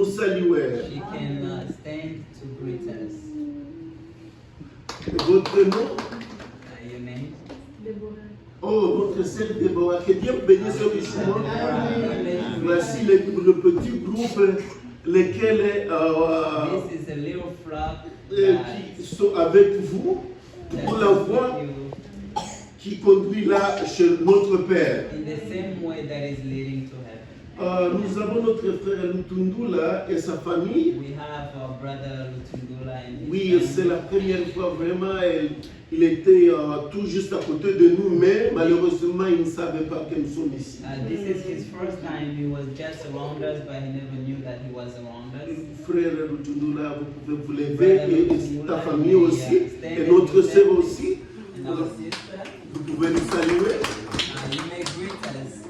nous saluer. She can stand to greet us. Votre nom? Your name? Oh, votre sœur Déborah, que Dieu vous bénisse richement. Voici le petit groupe, lesquels This is a little flock qui sont avec vous pour la voie qui conduit là chez notre Père. in the same way that is leading to heaven. Nous avons notre frère Lutundula et sa famille. We have our brother Lutundula and his Oui, family. c'est la première fois vraiment, il était tout juste à côté de nous, mais malheureusement, il ne savait pas que nous sommes ici. This is his first time. He was just around us, but he never knew that he was around us. Frère Lutundula, vous pouvez vous lever, et ta famille aussi, et notre sœur aussi. And our sister, Vous pouvez nous saluer. you may greet us.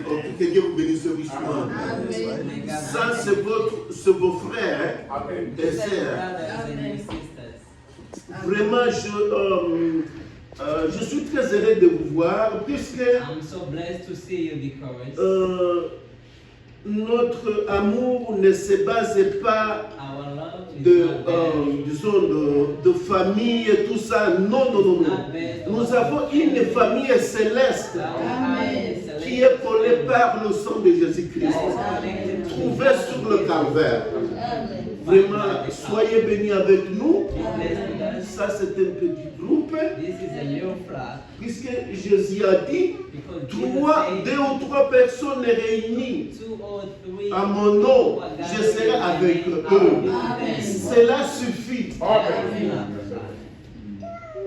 Oh, que Dieu vous bénisse richement. May God Ça, bless c'est vos frères et you. sœurs. Brothers and your sisters. Vraiment, je suis très heureux de vous voir, puisque I'm so blessed to see you because notre amour ne se base pas our love is de, not based. disons, de famille et tout ça. Non, non, non, non. Nous avons une famille céleste qui est collée par le sang de Jésus-Christ, trouvé sur le calvaire. Vraiment, soyez bénis avec nous. Ça, c'est un petit groupe, This is a little flock puisque Jésus a dit, because deux ou trois personnes réunies 2 or 3 à mon nom, je serai avec eux. Cela suffit.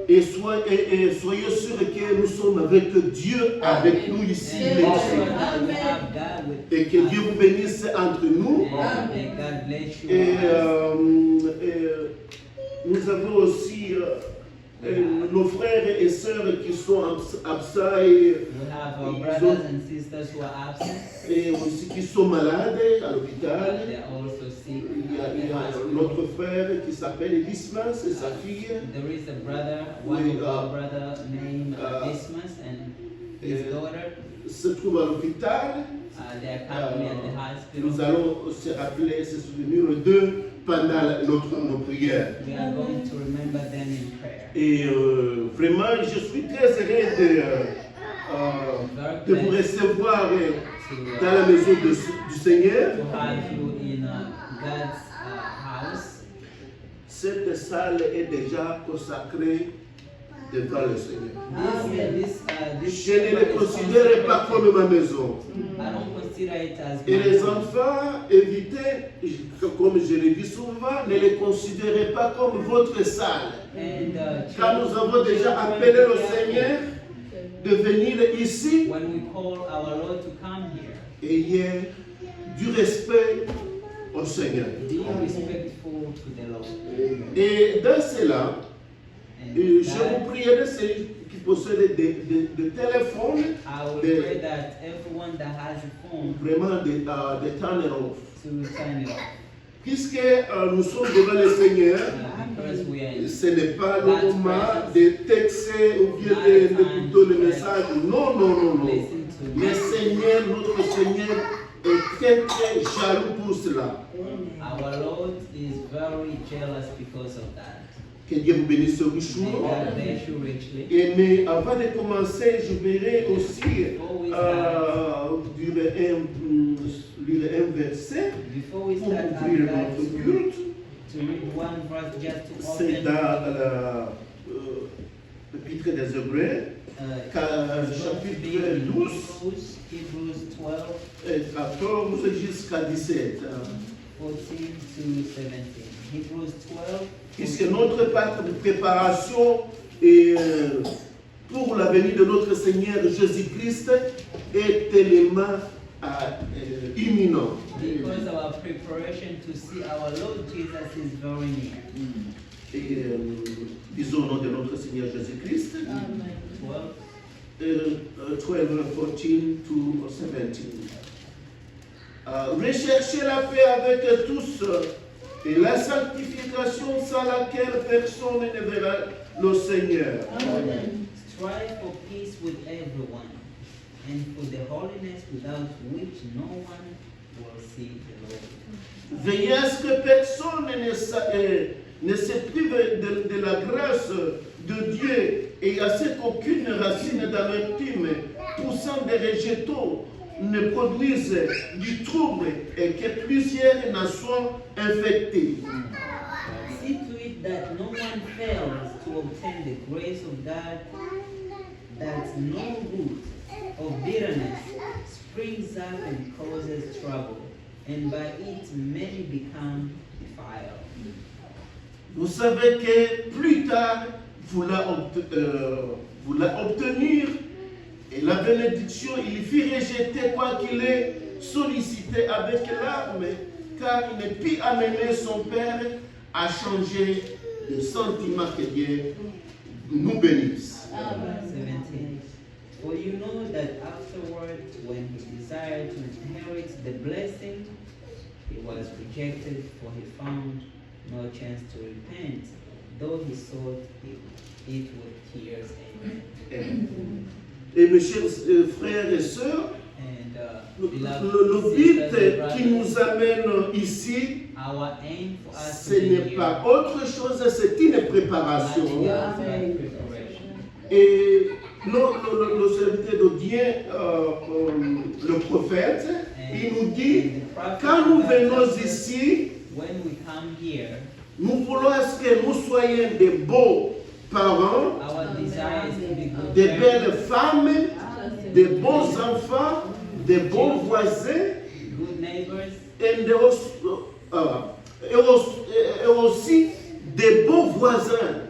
Et soyez sûrs que nous sommes avec Dieu, avec nous ici. Et que Dieu vous bénisse entre nous. May God bless you. Et nous avons aussi nos frères et sœurs qui sont absents We have our brothers and sisters who are absent. et aussi qui sont malades à l'hôpital. They are also sick. Il y a notre frère qui s'appelle Dismas et sa fille. There is a brother, one of our brother named Dismas and his daughter. Se trouve à l'hôpital. They are currently at the hospital. Nous allons se rappeler, se souvenir d'eux pendant nos prières. We are going to remember them in prayer. Et vraiment, je suis très heureux de vous recevoir dans la maison du Seigneur. To have you in God's house. Cette salle est déjà consacrée devant le Seigneur. This Je ne le considère pas comme ma maison. I don't consider it as Et my les home. enfants, évitez, comme je le dis souvent, ne les considérez pas comme votre salle. And Car nous avons déjà appelé le Seigneur de venir ici. when we call our Lord to come here, Ayez du respect au Seigneur. be respectful to the Lord. Et dans cela, And je that, vous prierai ceux qui possèdent des téléphones, I will pray that everyone that has a phone vraiment de turn it off. to turn it off. Puisque nous sommes devant le Seigneur, Because we are in ce n'est pas le moment de texter ou bien d'écouter le message. Non, non, non, non. listen to Le me. Seigneur, notre Seigneur, est très, très jaloux pour cela. Our Lord is very jealous because of that. Que Dieu vous bénisse May richement. God bless you richly. Et mais avant de commencer, je verrai aussi lire un verset Before we pour start, I'd ouvrir like notre culte. to read one verse just to C'est open dans l'Épître des Hébreux, chapitre 12, Hebrews 12, et 14 jusqu'à 17. 14 to 17. Hebrews 12. Puisque notre préparation est, pour la venue de notre Seigneur Jésus-Christ est tellement imminent. Because our preparation to see our Lord Jesus is very near. Et disons au nom de notre Seigneur Jésus-Christ. 12. 12, 14 to 17. Recherchez la paix avec tous et la sanctification sans laquelle personne ne verra le Seigneur. Strive for peace with everyone and for the holiness without which no one will see the Lord. Veillez à ce que personne ne se prive de la grâce de Dieu et à ce qu'aucune racine d'amertume poussant des rejetons ne produise du trouble et que plusieurs n'en soient infectés. See to it that no one fails to obtain the grace of God, that no root of bitterness springs up and causes trouble, and by it many become defiled. Vous savez que plus tard, vous la obtenir et la bénédiction, il fit rejeter quoi qu'il ait sollicité avec larmes, car il ne put amener son père à changer le sentiment que Dieu nous bénisse. 17. For you know that afterward, when he desired to inherit the blessing, he was rejected, for he found no chance to repent, though he sought it with tears. Amen. Et mes chers frères et sœurs, le but qui nous amène ici, ce n'est pas autre chose, c'est une préparation. Et le serviteur de Dieu, le prophète, il nous dit, quand nous venons ici, nous voulons que nous soyons des beaux parents, des belles femmes, des bons enfants, des bons voisins, et aussi des bons voisins.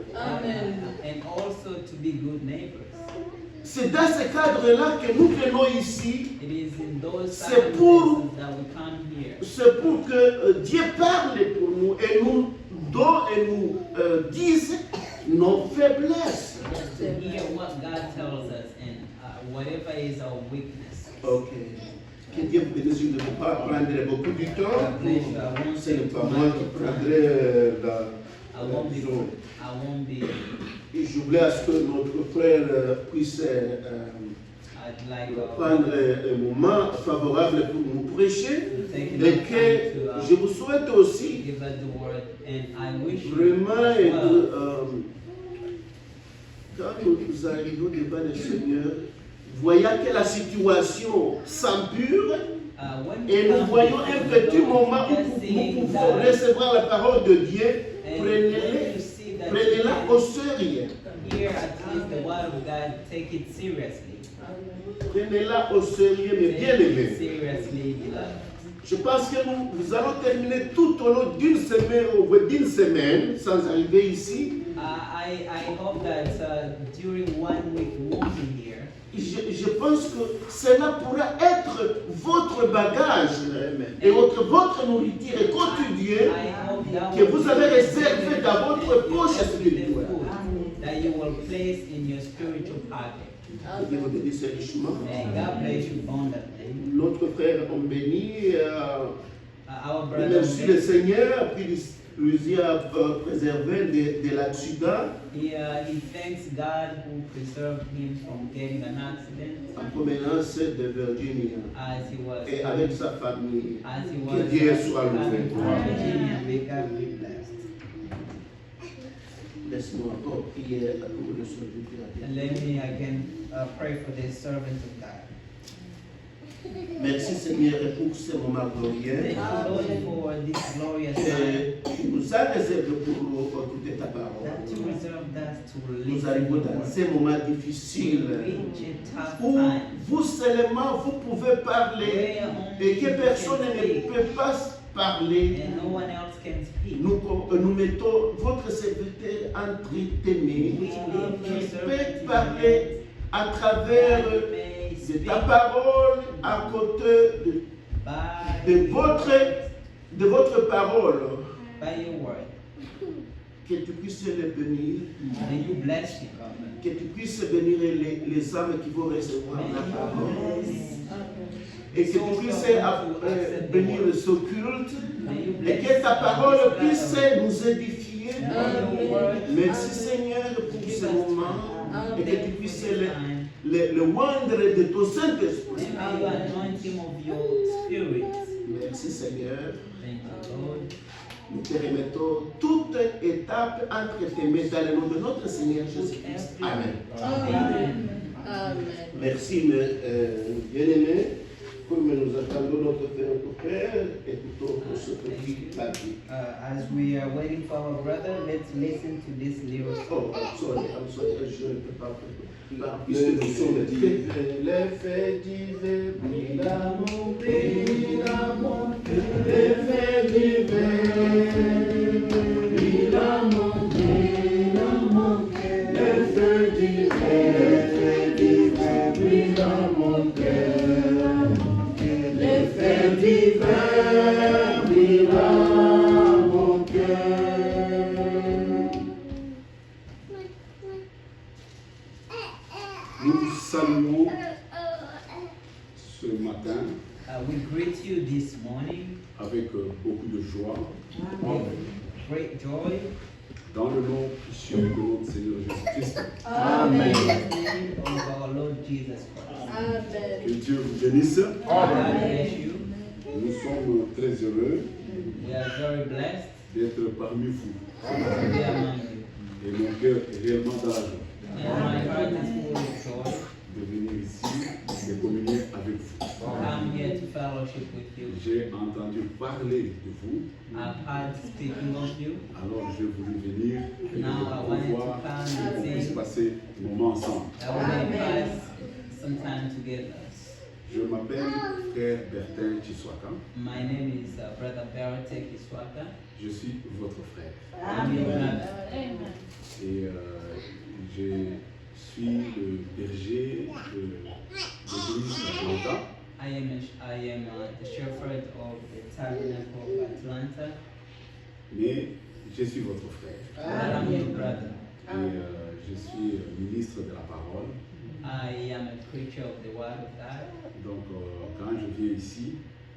And also to be good neighbors. C'est dans ce cadre-là que nous venons ici. C'est pour que Dieu parle pour nous et nous donne et nous dise nos faiblesses. To hear what God tells us and whatever is our weakness. Ok. Que Dieu vous bénisse. Je ne vais pas prendre beaucoup du temps. Ce n'est pas moi qui prendrai Et je voulais à ce que notre frère puisse prendre un moment favorable pour nous prêcher et que je vous souhaite aussi vraiment quand nous arrivons devant le Seigneur, voyant que la situation s'empire et nous voyons un petit moment où nous pouvons recevoir la parole de Dieu, prenez-la au sérieux. Prenez-la au sérieux, mais bien aimé. Je pense que nous allons terminer tout au long d'une semaine sans arriver ici. I hope that during 1 week walking here, je pense que cela pourra être votre bagage et votre nourriture quotidienne que vous avez réservé dans votre poche spirituelle. That you will place in your spiritual pocket. Dieu vous bénisse richement. God bless you abundantly. Notre frère on bénit. Merci le Seigneur qui lui a préservé de l'accident. He thanks God who preserved him from getting an accident. En provenance de Virginia. As he was, et avec sa famille. As he was, que Dieu soit loué. Virginia, may God be blessed. Laisse-moi encore prier pour le serviteur. And let me again pray for this servant of God. Merci Seigneur pour ce moment glorieux. Thank you, Lord, for this glorious time. Tu nous as réservé pour écouter ta parole. That you reserved us to Nous listen arrivons to dans ces moments difficiles où time. vous seulement vous pouvez parler et que personne ne peut pas parler. And no one else can speak. Nous mettons votre serviteur entre tes mains qui peut parler à travers de ta parole à côté de votre parole. By your word. Que tu puisses les bénir. May you bless him. Que tu puisses bénir les âmes qui vont recevoir la parole. Et que tu puisses bénir ce culte. Et que ta parole puisse nous édifier. Merci Seigneur pour ce moment. Et que tu puisses le moindre de ton Saint-Esprit. May you anoint him of your spirit. Merci Seigneur. Thank you, Lord. Nous te remettons toute étape entre tes mains dans le nom de notre Seigneur Jésus-Christ. Amen. Amen. Merci, bien-aimés. Comme nous attendons notre Père, écoutons ce petit papier. As we are waiting for our brother, let's listen to this little Oh, song. I'm sorry, je ne peux pas. Puisque nous sommes les faits divers, brille à monter, les faits divers, brille à monter, les faits divers, brille à monter, les faits divers, brille à monter. Nous saluons ce matin We greet you this morning avec beaucoup de joie with great joy. dans le nom puissant de notre Seigneur Jésus-Christ. In the name of our Lord Jesus Christ. Que Dieu vous bénisse. God bless you. Nous sommes très heureux We are very blessed d'être parmi vous. to be among you. Et mon cœur est réellement dans la joie And my heart is full of joy de venir ici et communier avec vous. to come here to fellowship with you. J'ai entendu parler de vous, I've heard speaking of you. alors j'ai voulu venir et Now I wanted to pouvoir come qu'on and puisse sing. passer un moment ensemble. That we may pass some time together. Je m'appelle Frère Bertin Chiswaka. My name is Brother Baratek Iswaka. Je suis votre frère. I'm your brother. Et je suis le berger de l'église d'Atlanta. I am the shepherd of the Tabernacle of Atlanta. Mais je suis votre frère. But I'm your brother. Et je suis ministre de la parole. I am a preacher of the Word of God. Donc quand je viens ici,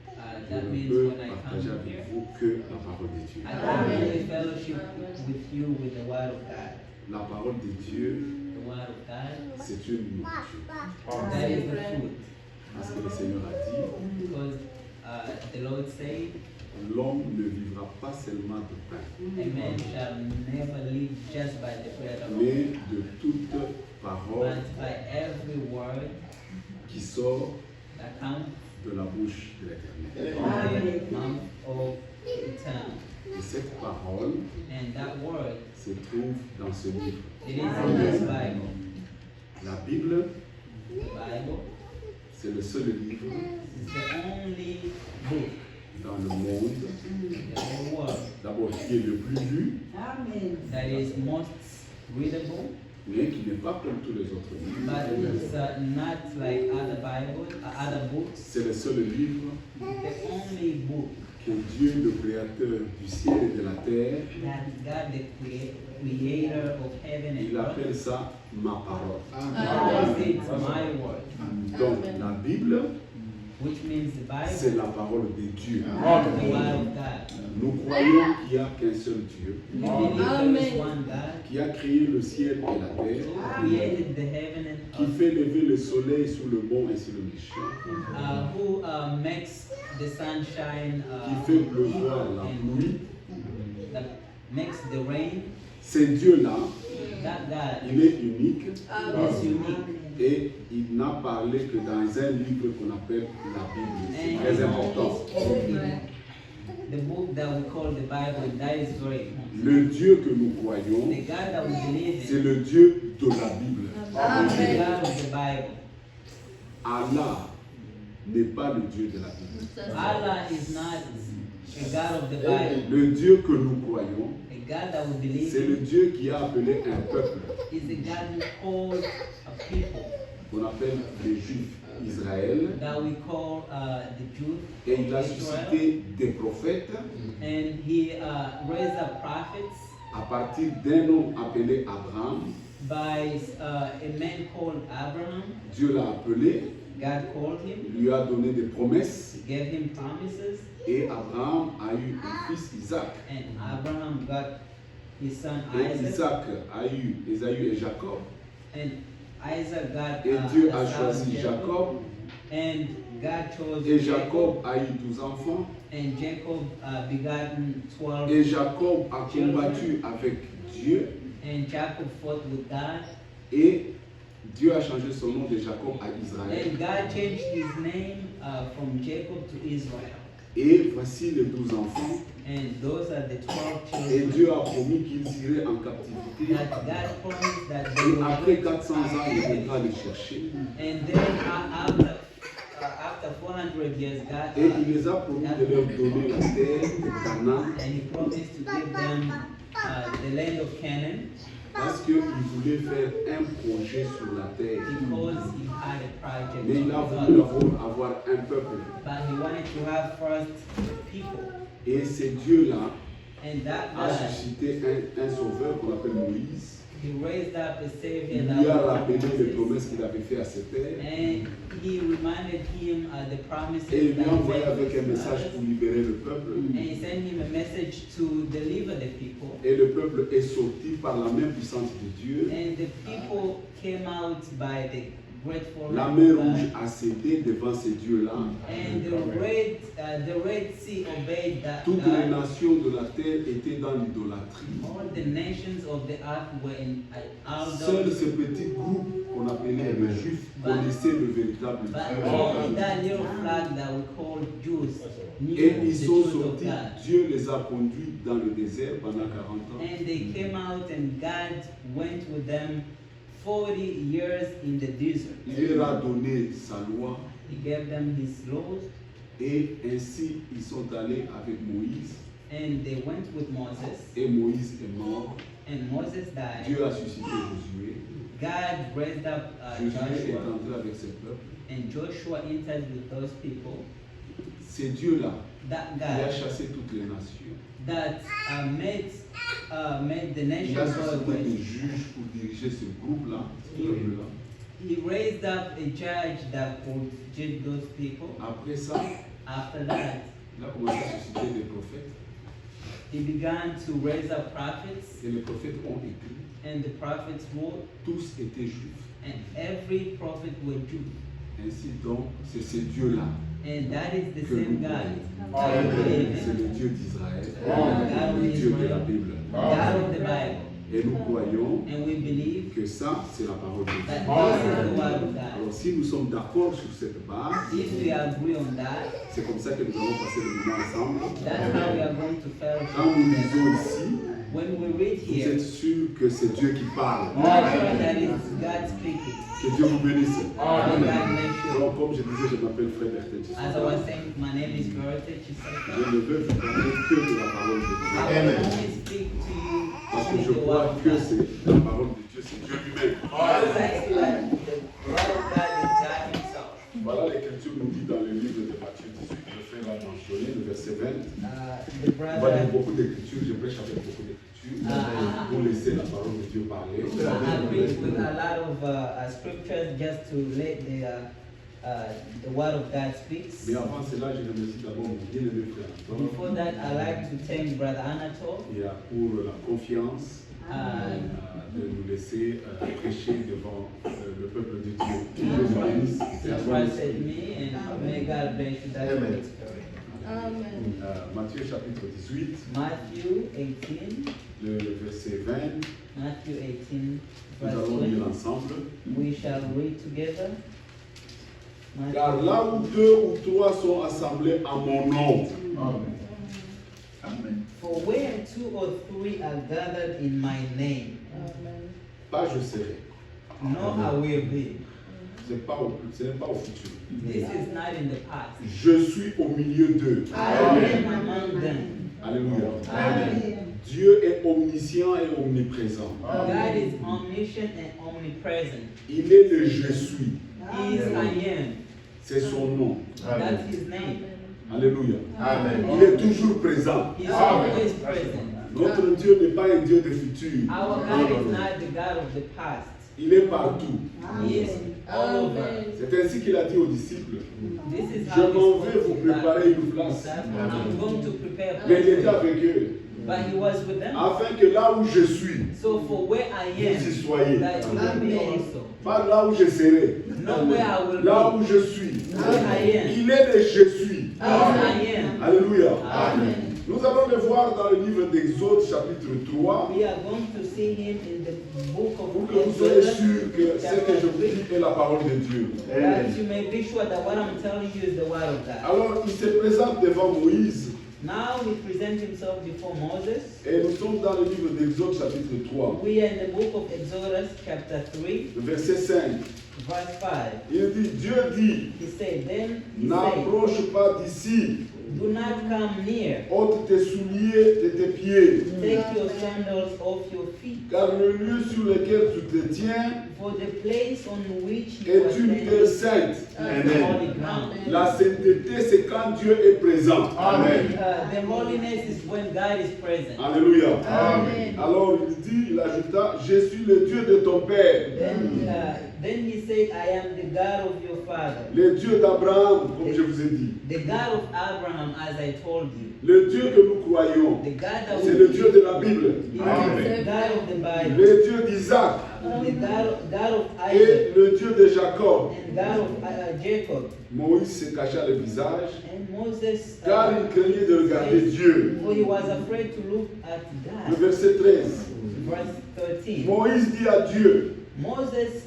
je That ne means peux when I partager come avec here, vous que la parole de Dieu. I can only fellowship with you with the Word of God. La parole de Dieu, The Word of God, c'est une nourriture. that is the food. Parce que le Seigneur a dit, Because the Lord said, l'homme ne vivra pas seulement de pain, a man shall never live just by the bread alone, mais de toute parole but by every word qui sort that comes de la bouche de l'Éternel. from the mouth of eternal. Et cette parole And that word, se trouve dans ce livre. it is in this Bible. La Bible, The Bible c'est le seul livre is the only book dans le monde, in the whole world d'abord qui est le plus lu, that is most readable, mais qui n'est pas comme tous les autres but livres. it's not like other Bibles, other books. C'est le seul livre The only book que Dieu, le créateur du ciel et de la terre, that God, the creator of heaven and il earth, appelle ça ma parole. calls it my word, Donc la Bible, which means the c'est Bible, la parole de Dieu. the word of God. Nous croyons qu'il n'y a qu'un seul Dieu We believe there is one God qui a créé le ciel et la terre, who created the heaven and qui earth, fait lever le soleil sur le bon et sur le méchant, who makes the sunshine qui fait pleuvoir evil la and pluie. good, that makes the rain. Ce Dieu-là, That God il est unique is unique. et il n'a parlé que dans un livre qu'on appelle la Bible. C'est And très he important. only spoke in the book that we call the Bible. That is very important. Le Dieu que nous croyons, The God that we believe c'est in, le Dieu de la Bible. the God of the Bible. Allah n'est pas le Dieu de la Bible. Allah is not a God of the Bible. Le Dieu que nous croyons, A God that we believe c'est le in Dieu qui a appelé un peuple is the God who called a people qu'on appelle les Juifs, Israël, that we call the Jews et il a of Israel. suscité des prophètes And he raised up prophets à partir d'un homme appelé Abraham. by a man called Abraham. Dieu l'a appelé, God called him, lui a donné des promesses gave him promises, et Abraham a eu un fils Isaac. and Abraham got his son Et Isaac, Isaac a eu Ésaü et Jacob. and Isaac got Et Dieu a Esau and choisi Jacob and God chose Et Jacob a eu 12 enfants. and Jacob begotten 12. Et Jacob a combattu avec Dieu. And Jacob fought with God. Et Dieu a changé son nom de Jacob à Israël. And God changed his name from Jacob to Israel. Et voici les 12 enfants. And those are the 12 Et children Dieu a promis qu'ils iraient en captivité. that God promised that they Et will après go. 400 ans, il viendra les chercher. And then after 400 years, God Et il les a promis de leur donner la terre de Canaan and he promised to give them the land of Canaan parce qu'il voulait faire un projet sur la terre. because he had a project. Mais il a with voulu God. avoir un peuple. But he wanted to have first people. Et c'est Dieu-là And that a God, suscité un sauveur qu'on appelle Moïse. he raised up a savior Il that lui a was rappelé les Moses. promesses qu'il avait faites à ses pères. And he reminded him the promises Et il lui that a he envoyé made avec un to message others. pour libérer le peuple. And he sent him a message to deliver the people. Et le peuple est sorti par la main puissante de Dieu. And the people came out by the grateful La hand mer of God. rouge a cédé devant ces dieux-là. And the Red Sea obeyed that Toutes les God. nations de la terre étaient dans l'idolâtrie. All the nations of the earth were in Seul idols. ce petit groupe qu'on appelait les Juifs connaissaient le véritable But Dieu. only that little flag that we call Jews knew Et the ils sont truth of sortis, God. Dieu les a conduits dans le désert pendant 40 ans. And they came out and God went with them 40 years in the desert. Il leur a donné sa loi He gave them his laws et ainsi ils sont allés avec Moïse and they went with Moses. et Moïse est mort. And Moses died. Dieu a suscité Josué. God raised up Josué est Joshua. entré avec ses peuples. And Joshua entered with those people. C'est Dieu-là That qui a God chassé toutes les nations. that made the Il nations a go suscité des away. juges pour diriger ce groupe-là, ce peuple-là. He raised up a judge that would judge those people. Après ça, After that, il a commencé à susciter des prophètes. he began to raise up prophets, Et les prophètes ont écrit. and the prophets wrote, Tous étaient juifs. and every prophet was Jew. Ainsi donc, c'est ce Dieu-là. And that is the Que same nous God. croyons. that we believe C'est in. le Dieu d'Israël, God le of Dieu de la Israel, Bible. God of the Bible. Et nous croyons And we believe que ça, c'est la parole de that Dieu. this is the word of God. Alors, si nous sommes d'accord sur cette base, If we agree on that, c'est comme ça que nous allons passer le moment ensemble. that's how we are going to Quand nous fellowship lisons together. ici, When we read vous here, êtes sûr que c'est Dieu qui parle. we are sure that it's God speaking. Que Dieu vous bénisse. And God bless you. Donc, comme je disais, je m'appelle Fred Bertet. As I was saying, my name is Bertha Je Chisaka. ne veux vous parler que de la parole de Dieu. I will only speak to you Parce que only je the word crois of que God. c'est la parole de Dieu, c'est Dieu lui-même. Because I see that the word of God is God himself. Voilà l'écriture nous dit dans le livre de Matthieu 18, je fais la mentionner, le verset 20. The On va lire brother, beaucoup d'écritures, je prêche avec beaucoup d'écritures pour laisser la parole de Dieu parler. I preach with a lot of scriptures just to let the word of God speaks. Mais avant cela, je remercie d'abord mon bien-aimé frère Antoine Before that, I like to thank Brother Anatole et pour la confiance uh, de nous laisser prêcher devant le peuple de Dieu. Que Dieu vous bénisse. he trusted me, and may God bless you. That's Amen. the experience. Matthieu chapitre 18, Matthew 18, le verset 20, Matthew 18, nous verse allons lire 20. ensemble. We shall read together. Car Matthew. là où deux ou trois sont assemblés à mon nom, For where two or three are gathered in my name, pas je serai. no, I will be. Ce n'est pas au futur. This is not in the past. Je suis au milieu d'eux. I am among them. Alléluia. Amen. Dieu est omniscient et omniprésent. God is omniscient and omnipresent. Il est le je suis. He is I am. C'est son nom. That's his name. Alléluia. Amen. Il est toujours présent. He's always present. Notre Dieu n'est pas un Dieu de futur. Our God is not the God of the past. Il est partout. He is all over. C'est ainsi qu'il a dit aux disciples. This is Je how m'en he vais spoke vous to préparer his une place. disciples. I'm going to prepare a Mais il place était for you. avec eux. But he was with them. Afin que là où je suis, So for where I vous y am, soyez. that you will be also. Pas là où je serai. Not where I will Là be. où je suis. Where I am. Il est le je suis. Where I am. Alléluia. Amen. Nous allons le voir dans le livre d'Exode chapitre 3 We are going to see him in the book of pour que vous soyez Exodus, sûr que ce que je vous dis est la parole de Dieu. that you may be sure that what I'm telling you is the word of God. Alors il se présente devant Moïse Now he presents himself before Moses. et nous sommes dans le livre d'Exode chapitre 3, We are in the book of Exodus chapter 3, le verset 5. verse 5. Il dit, Dieu dit, He said, then he said, n'approche pas d'ici, do not come near. ôte tes souliers de tes pieds, Take your sandals off your feet. car le lieu sur lequel tu te tiens For the place on which you are est une terre sainte. standing is holy ground. La sainteté, c'est quand Dieu est présent. Amen. The holiness is when God is present. Alléluia. Amen. Alors il dit, il ajouta, je suis le Dieu de ton père, Then he said, I am the God of your father, le Dieu d'Abraham, comme je vous ai dit. the God of Abraham, as I told you. Le Dieu que nous croyons, The God that c'est le Dieu de la Bible. He is the God of the Bible, Le Dieu d'Isaac the God of et Isaac, le Dieu de Jacob. and God of Jacob. Moïse se cacha le visage And Moses, car il craignait de regarder Dieu. for he was afraid to look at Le God. verset 13. Verse 13. Moïse dit à Dieu, Moses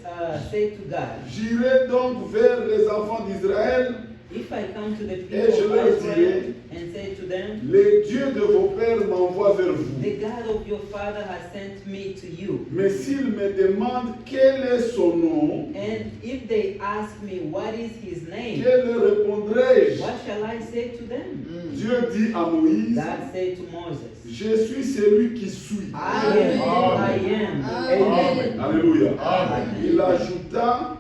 said to God, j'irai donc vers les enfants d'Israël, if I come to the et people je of leur Israel dirai, and say to them, les dieux de vos pères m'envoient vers vous. the God of your father has sent me to you. Mais s'ils me demandent quel est son nom, And if they ask me, what is his que name? leur répondrai-je? What shall I say to them? Dieu dit à Moïse, God said to Moses, je suis celui qui suis. I am. Amen. Alléluia. Amen. Il ajouta,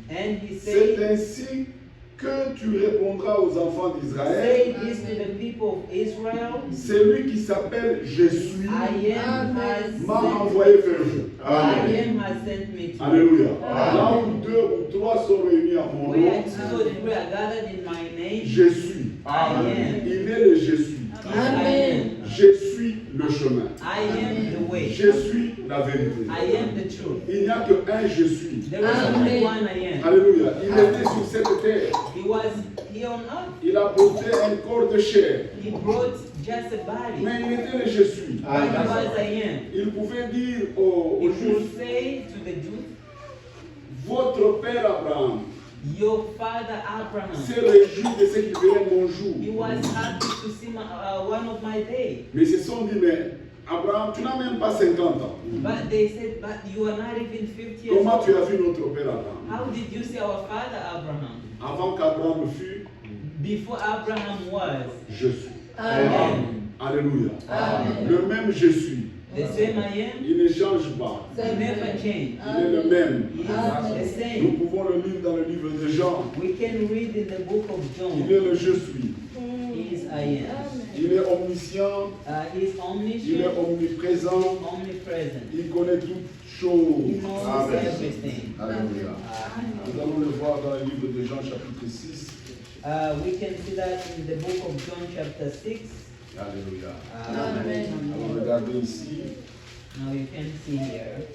And he c'est said, ainsi que tu répondras aux enfants say d'Israël. this to the people of Israel, Celui qui s'appelle Je suis I am has m'a sent, envoyé vers vous. I am has sent me to you. Alléluia. Là où deux ou trois sont réunis à mon Where nom, two or three are gathered in my name, je suis. I am. Il est le je suis. Amen. Je suis le chemin. I am the way. Je suis la vérité. I am the truth. Il n'y a qu'un je suis. There is only one I am. Alléluia. Il était sur cette terre. He was here on earth. Il a porté un corps de chair. He brought just a body. Mais il était le je suis. But he was I am. Il pouvait dire aux He Juifs, would say to the Jews, votre père Abraham your father Abraham, s'est réjoui de ce qu'il verrait mon jour. he was happy to see one of my days. Mais ils se sont dit, mais Abraham, tu n'as même pas 50 ans. But they said, but you are not even 50 years Comment tu old. as vu notre père Abraham? How did you see our father Abraham? Avant qu'Abraham fût, Before Abraham was, je suis. Amen. Alléluia. Amen. Le même je suis. The same I am, Il ne change pas. he never changed. Il est le même. He is the Nous same. pouvons le lire dans le livre de Jean. We can read in the book of Il John, est le je suis. he is I am. Il est omniscient. He is Il est omniscient, omniprésent. omnipresent. Il connaît toutes He choses. knows everything. Alléluia. Nous allons le voir dans le livre de Jean chapitre 6. We can see that in the book of John chapter 6. Alléluia. Amen. Alors regardez ici, Now you can see here,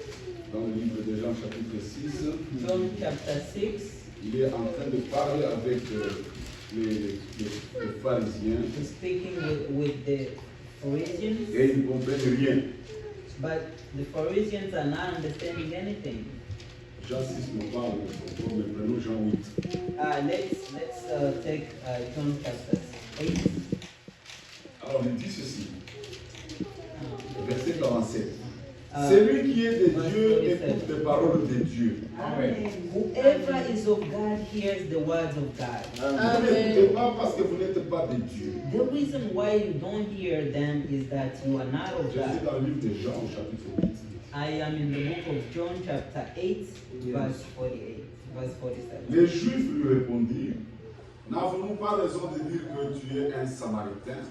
dans le livre de Jean chapitre 6, John chapter 6, il est en train de parler avec les pharisiens he's speaking with the Pharisees, et ils ne comprennent rien. but the Pharisees are not understanding anything. Jean 6 nous parle, mais prenons Jean 8. Let's take John chapter 8. Alors il dit ceci, verset 47. Uh, Celui qui est de verse Dieu 47. écoute les paroles de Dieu. Whoever is of God hears the words of God. Vous n'écoutez pas parce que vous n'êtes pas de Dieu. The reason why you don't hear them is that you are not of Je suis God. dans le livre de Jean au chapitre 8. I am in the book of John chapter 8, verse 48, verse 47. Les Juifs lui répondirent, n'avons-nous pas raison de dire que tu es un Samaritain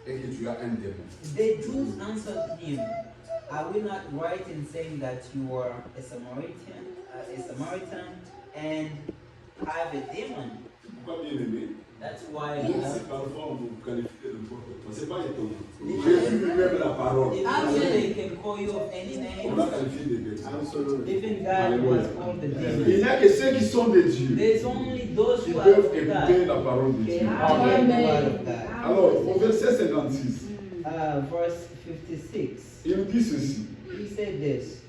et que tu as un démon? The Jews answered him, are we not right in saying that you are a Samaritan and have a demon? Pourquoi bien aimé? That's why Même si parfois on vous qualifie de n'importe quoi, c'est pas étonnant. Jésus lui-même la parole. even they can call you of any On name, l'a qualifié de Dieu. even God was called the Il demon. n'y a que ceux qui sont de Dieu There's only those qui who are peuvent of écouter God la parole de Dieu. can hear the word of God. Alors, au verset 56, Verse 56, il nous dit ceci. he said this.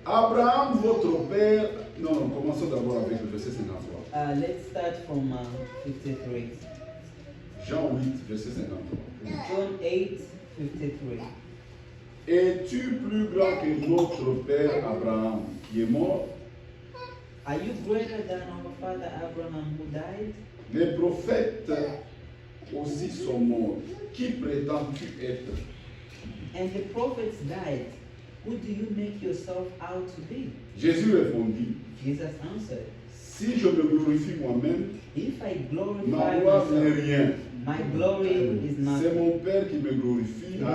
Abraham, votre père. Non, commençons d'abord avec le verset 53. Let's start from 53. Jean 8, verset 53. John 8, 53. Es-tu plus grand que notre père Abraham qui est mort? Are you greater than our father Abraham who died? Les prophètes aussi sont morts. Qui prétends-tu être? And the prophets died. Who do you make yourself out to be? Jésus répondit, Jesus answered, si je me glorifie moi-même, if I ma glorify gloire n'est myself, rien. my glory is C'est nothing. mon Père qui me glorifie, It is my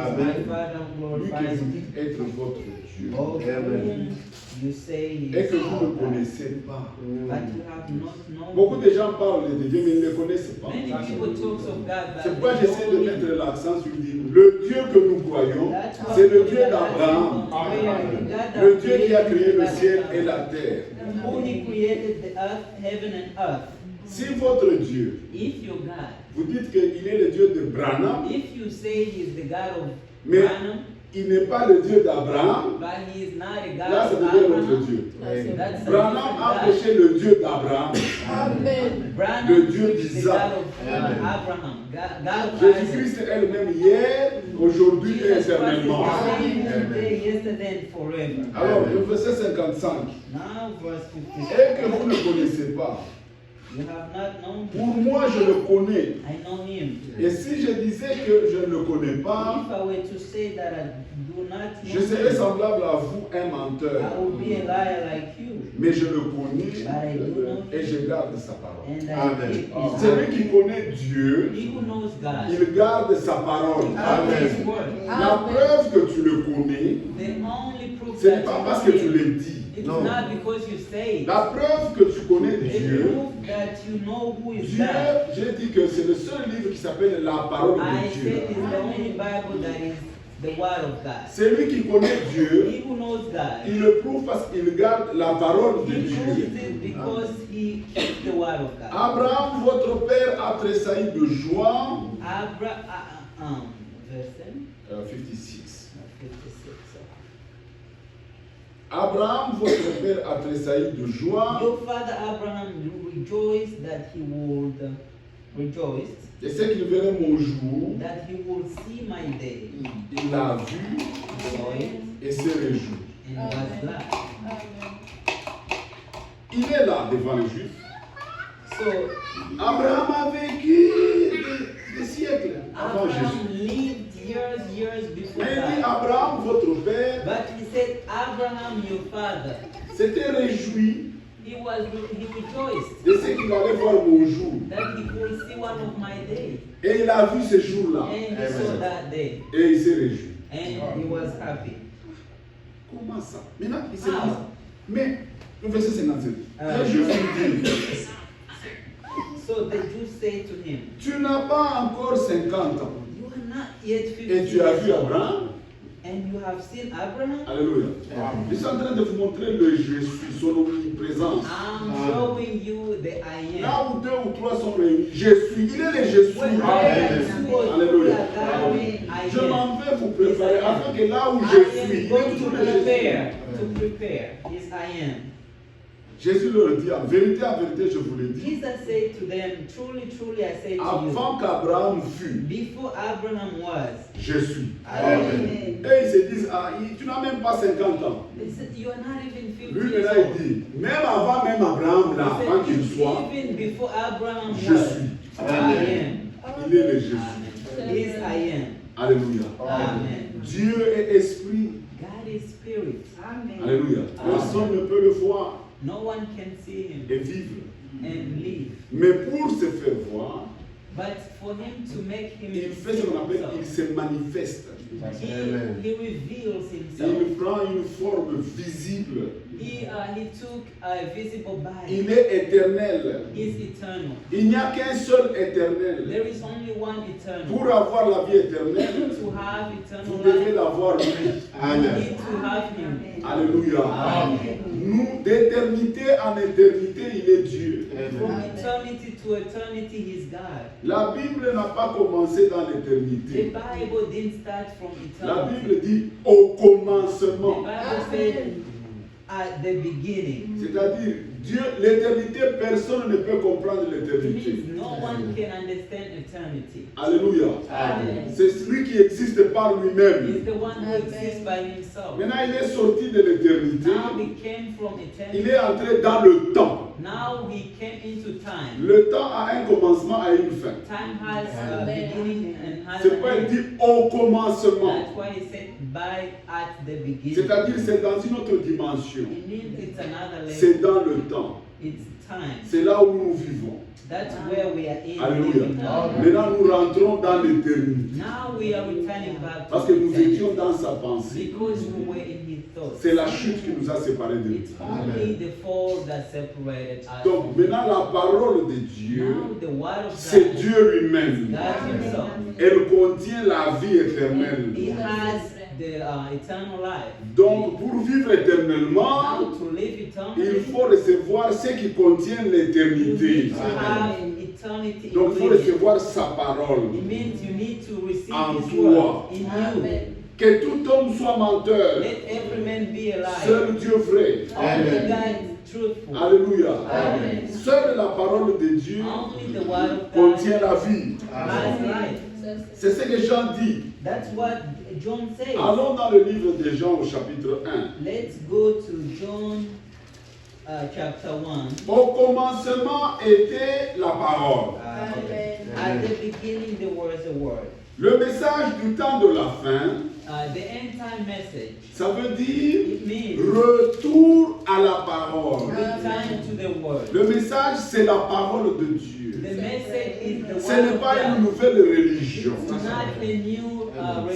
Father who lui que glorifies vous me, dites être votre Dieu. of whom you say he Et is que vous ne our God. connaissez pas. But you have not known Beaucoup him. de gens parlent de Dieu, mais ils ne le connaissent pas. Many people talk of God, but C'est they pourquoi j'essaie de don't know him. mettre l'accent sur dire le Dieu que nous croyons, c'est le Dieu d'Abraham, le Dieu qui a créé le ciel et la terre. Who he created the earth, heaven and earth. Si votre Dieu, If your God, vous dites qu'il est le Dieu de Branham, if you say he is the God of mais Branham, il n'est pas le Dieu d'Abraham, but he is not a God là ça of devient notre Abraham, Dieu. that's a Branham different a God. prêché le Dieu d'Abraham. Amen. Branham le Dieu is the d'Isaac. God of Abraham, God of Isaac. Jésus-Christ est elle-même hier, aujourd'hui et Jesus Christ is éternellement. the same today, yesterday, and forever. Alors, le verset 55. Now, verse Et que 56. vous ne connaissez pas. You have not known Pour him. moi, je le connais. I know him. Et si je disais que je ne le connais If pas, I were to say that I do not je know serais him, semblable à vous, un menteur. I would be a liar like you. Mais je le connais But I do know et him, je garde sa parole. and I Amen. keep his Celui word. qui connaît Dieu, He who knows God, il garde sa parole. keeps his word. La preuve que tu le connais, The only proof ce n'est that pas you parce que know tu him, le dis. it's Non. not because you say it. La preuve que tu connais The Dieu, proof that you know who is Dieu, God. j'ai dit que c'est le seul livre qui s'appelle la parole I de said Dieu. it's the only Bible that is the word of God. Celui qui connaît Dieu, He who knows God, il le prouve parce qu'il garde la parole de he proves Dieu. it because he keeps the word of God. Abraham, votre père, a tressailli de joie. Verse 56. 56. Abraham, votre père, a tressailli de joie. Your father Abraham rejoiced that he would rejoice Et c'est qu'il verrait mon jour. that he would see my day. Il l'a vu Saw it et s'est réjoui. and was glad. Il est là devant les Juifs. So Abraham a vécu des siècles avant Abraham Jésus. lived years before Mais il dit God. Abraham, votre père, But he said, Abraham, your father, s'était réjoui he rejoiced de ce qu'il allait voir mon jour. that he could see one of my days. Et il a vu ce jour-là. And he saw that day. Et il s'est réjoui. And he was happy. Comment ça? Maintenant, il s'est How? dit. Mais, le verset 57. Les Juifs lui disent, So the Jews say to him, tu n'as pas encore 50 ans. you are not yet 50 Et tu as vu years old, Abraham? and you have seen Abraham? Alléluia. Je suis en train de vous montrer le je suis, son omniprésence. I'm showing you the I am. Là où deux ou trois sont réunis, je suis. Il est le je suis. When Amen. two or three Alléluia. are gathering, I Je am. m'en vais vous préparer afin que là où I je am suis, il est going to toujours le je suis. prepare. Yes, I am. Jésus leur dit, en vérité, je vous le dis, Jesus said to them, truly, truly, I say to avant qu'Abraham you, fût, before Abraham was, je suis. Amen. Et ils se disent, ah, tu n'as même pas 50 ans. They said, you are not even 50 Lui, years maintenant, old. il dit, même avant même Abraham, là, He avant said, qu'il soit, even before Abraham je was, suis. I am. Il est le Jésus. Yes, I am. Alléluia. Amen. Dieu est esprit. God is spirit. Alléluia. Personne ne peut le voir No one can see him et vivre. and live. Mais pour se faire voir, But for him to make him il fait ce qu'on appelle, il se manifeste. he reveals himself. Il prend une forme visible. He took a visible body. Il est éternel. He's eternal. Il n'y a qu'un seul éternel. There is only one eternal. Pour avoir la vie éternelle, To have eternal vous devez life, l'avoir lui. you need to have him. Alléluia. Amen. Nous, d'éternité en éternité, il est Dieu. From eternity to eternity, he's God. La Bible n'a pas commencé dans The l'éternité. Bible didn't start from La eternity. Bible dit au The commencement. Bible said at the beginning. C'est-à-dire, Dieu, l'éternité, personne ne peut comprendre It l'éternité. means no one can understand eternity. Alléluia. Amen. C'est celui qui existe par He's lui-même. the one who exists by himself. Maintenant, il est sorti de l'éternité. Now he came from Il eternity. est entré dans le temps. Now he came into time. Le temps a un commencement et une fin. Time has a beginning and has C'est an pourquoi il end. dit au commencement. That's why he said by at the beginning. C'est-à-dire, c'est dans une autre dimension. It means it's another C'est level. dans le temps. It's time. C'est là où nous vivons. That's where we are in. Alléluia. living now. Maintenant, nous rentrons dans l'éternité. Now we are returning back Parce to que nous eternity. étions dans sa pensée. Because we were in his thoughts. C'est la chute qui nous a séparés de lui. It's only the fall that separated us. Donc, maintenant, la parole de Dieu, Now the word of c'est God, Dieu lui-même. God himself, Elle contient la vie éternelle. he has the eternal life. Donc, pour vivre éternellement, Now to live il eternally, faut recevoir ce qui contient you l'éternité. need to have eternity Donc, il faut in you. recevoir sa parole. It means you need to receive En his toi. word in you. Que tout homme soit menteur. Let every man be a liar. Seul Dieu vrai. Only God is truthful. Alléluia. Amen. Seule la parole de Dieu Only the word of contient God la vie. has life. C'est ce que Jean dit. That's what John says. Allons dans le livre de Jean au chapitre 1. Let's go to John chapter 1. Au commencement était la parole. At the beginning there was a word. Le message du temps de la fin, The end time message. ça veut dire It means retour à la parole. return to the word. Le message, c'est la parole de Dieu. The message is the Ce word n'est of pas une God. nouvelle religion. It's not a new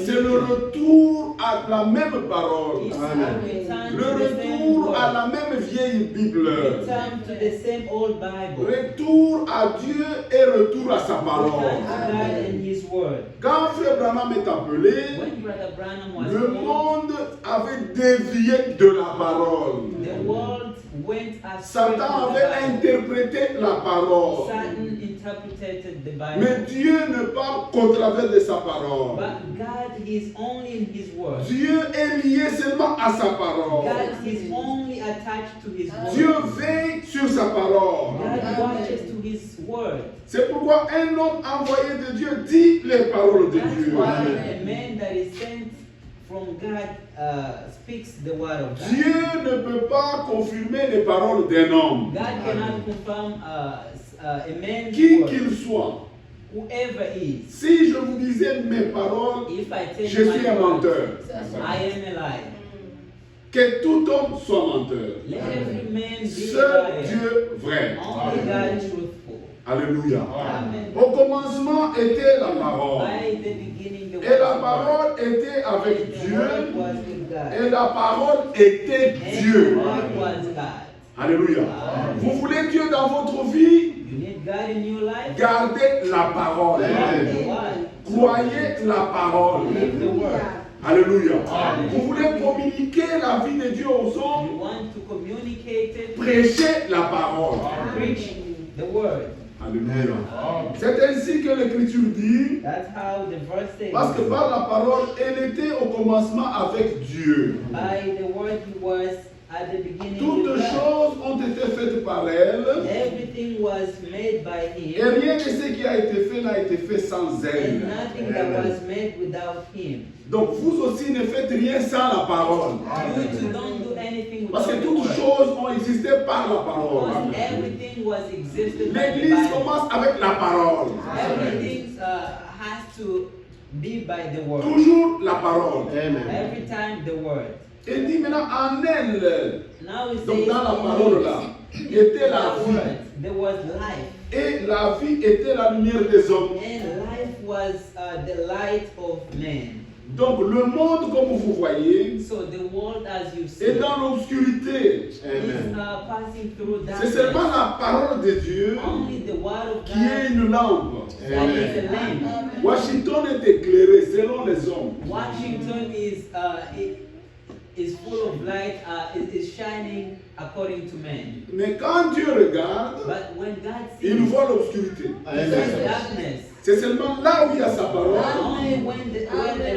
C'est le religion. retour à la même parole. It's a return Le to the same retour à word. la même vieille Bible. Return to the same old Bible. Retour à Dieu et retour à sa Return parole. to God and His word. Quand Frère Branham est appelé, When Brother Branham was le called, monde avait dévié de la parole. the world went astray Satan from the avait Bible. interprété la parole. Satan interpreted the Mais Bible. Dieu ne parle qu'au travers de sa parole. But God is only in His word. Dieu est lié seulement à sa parole. God is only attached to His Dieu word. veille sur sa parole. God watches to His word. C'est pourquoi un homme envoyé de Dieu dit les paroles de That's Dieu. why a man that is sent from God speaks the word of God. Dieu ne peut pas confirmer les paroles d'un homme, God cannot confirm a man's qui word, qu'il soit. whoever is. Si je vous disais mes paroles, If I tell je you suis my un word, menteur. I am a liar. Que tout homme soit menteur. Let every man be a Seul liar. Dieu vrai. Only God truthful. Alléluia. Amen. Au commencement était la parole. By the beginning, the Et la word parole était was avec God. The Dieu. word was with God. Et la parole était And Dieu. the word was God. Alléluia. Vous voulez Dieu dans votre vie? You need God in your life? Gardez la parole. Live the word. Croyez la parole. Live the word. Alléluia. Vous voulez communiquer la vie de Dieu aux You hommes? want to communicate it? Prêchez la parole. Preach the word. Alléluia. C'est ainsi que l'Écriture dit, That's how the verse says. parce que par la parole, elle était au commencement avec Dieu. By the word he was at the beginning Toutes with God. choses ont été faites par elle, Everything was made by et him, rien de ce qui a été fait n'a été fait sans elle. and nothing that was made without him. Donc vous aussi ne faites rien sans la parole. You too don't do anything Parce without que the toutes word. choses ont existé par la parole. Because everything was existed by the L'Église Bible. commence avec la parole. Everything has to be by the word. Toujours la parole. Every time the word. Et dit maintenant en elle, Now it donc says dans la in parole là, était the la vie. word there was life. Et la vie était la lumière des hommes. And life was the light of man. Donc le monde, comme vous voyez, So the world, as you see, est dans l'obscurité. is Amen. passing through C'est seulement darkness. la parole de Dieu Only the word of qui est God une lampe. that is a lamp. Washington est éclairé selon les hommes. Washington is full of light, is shining according to man. Mais quand Dieu regarde, But when God sees, il voit l'obscurité. he sees darkness. C'est seulement là où il y a sa parole. Only when there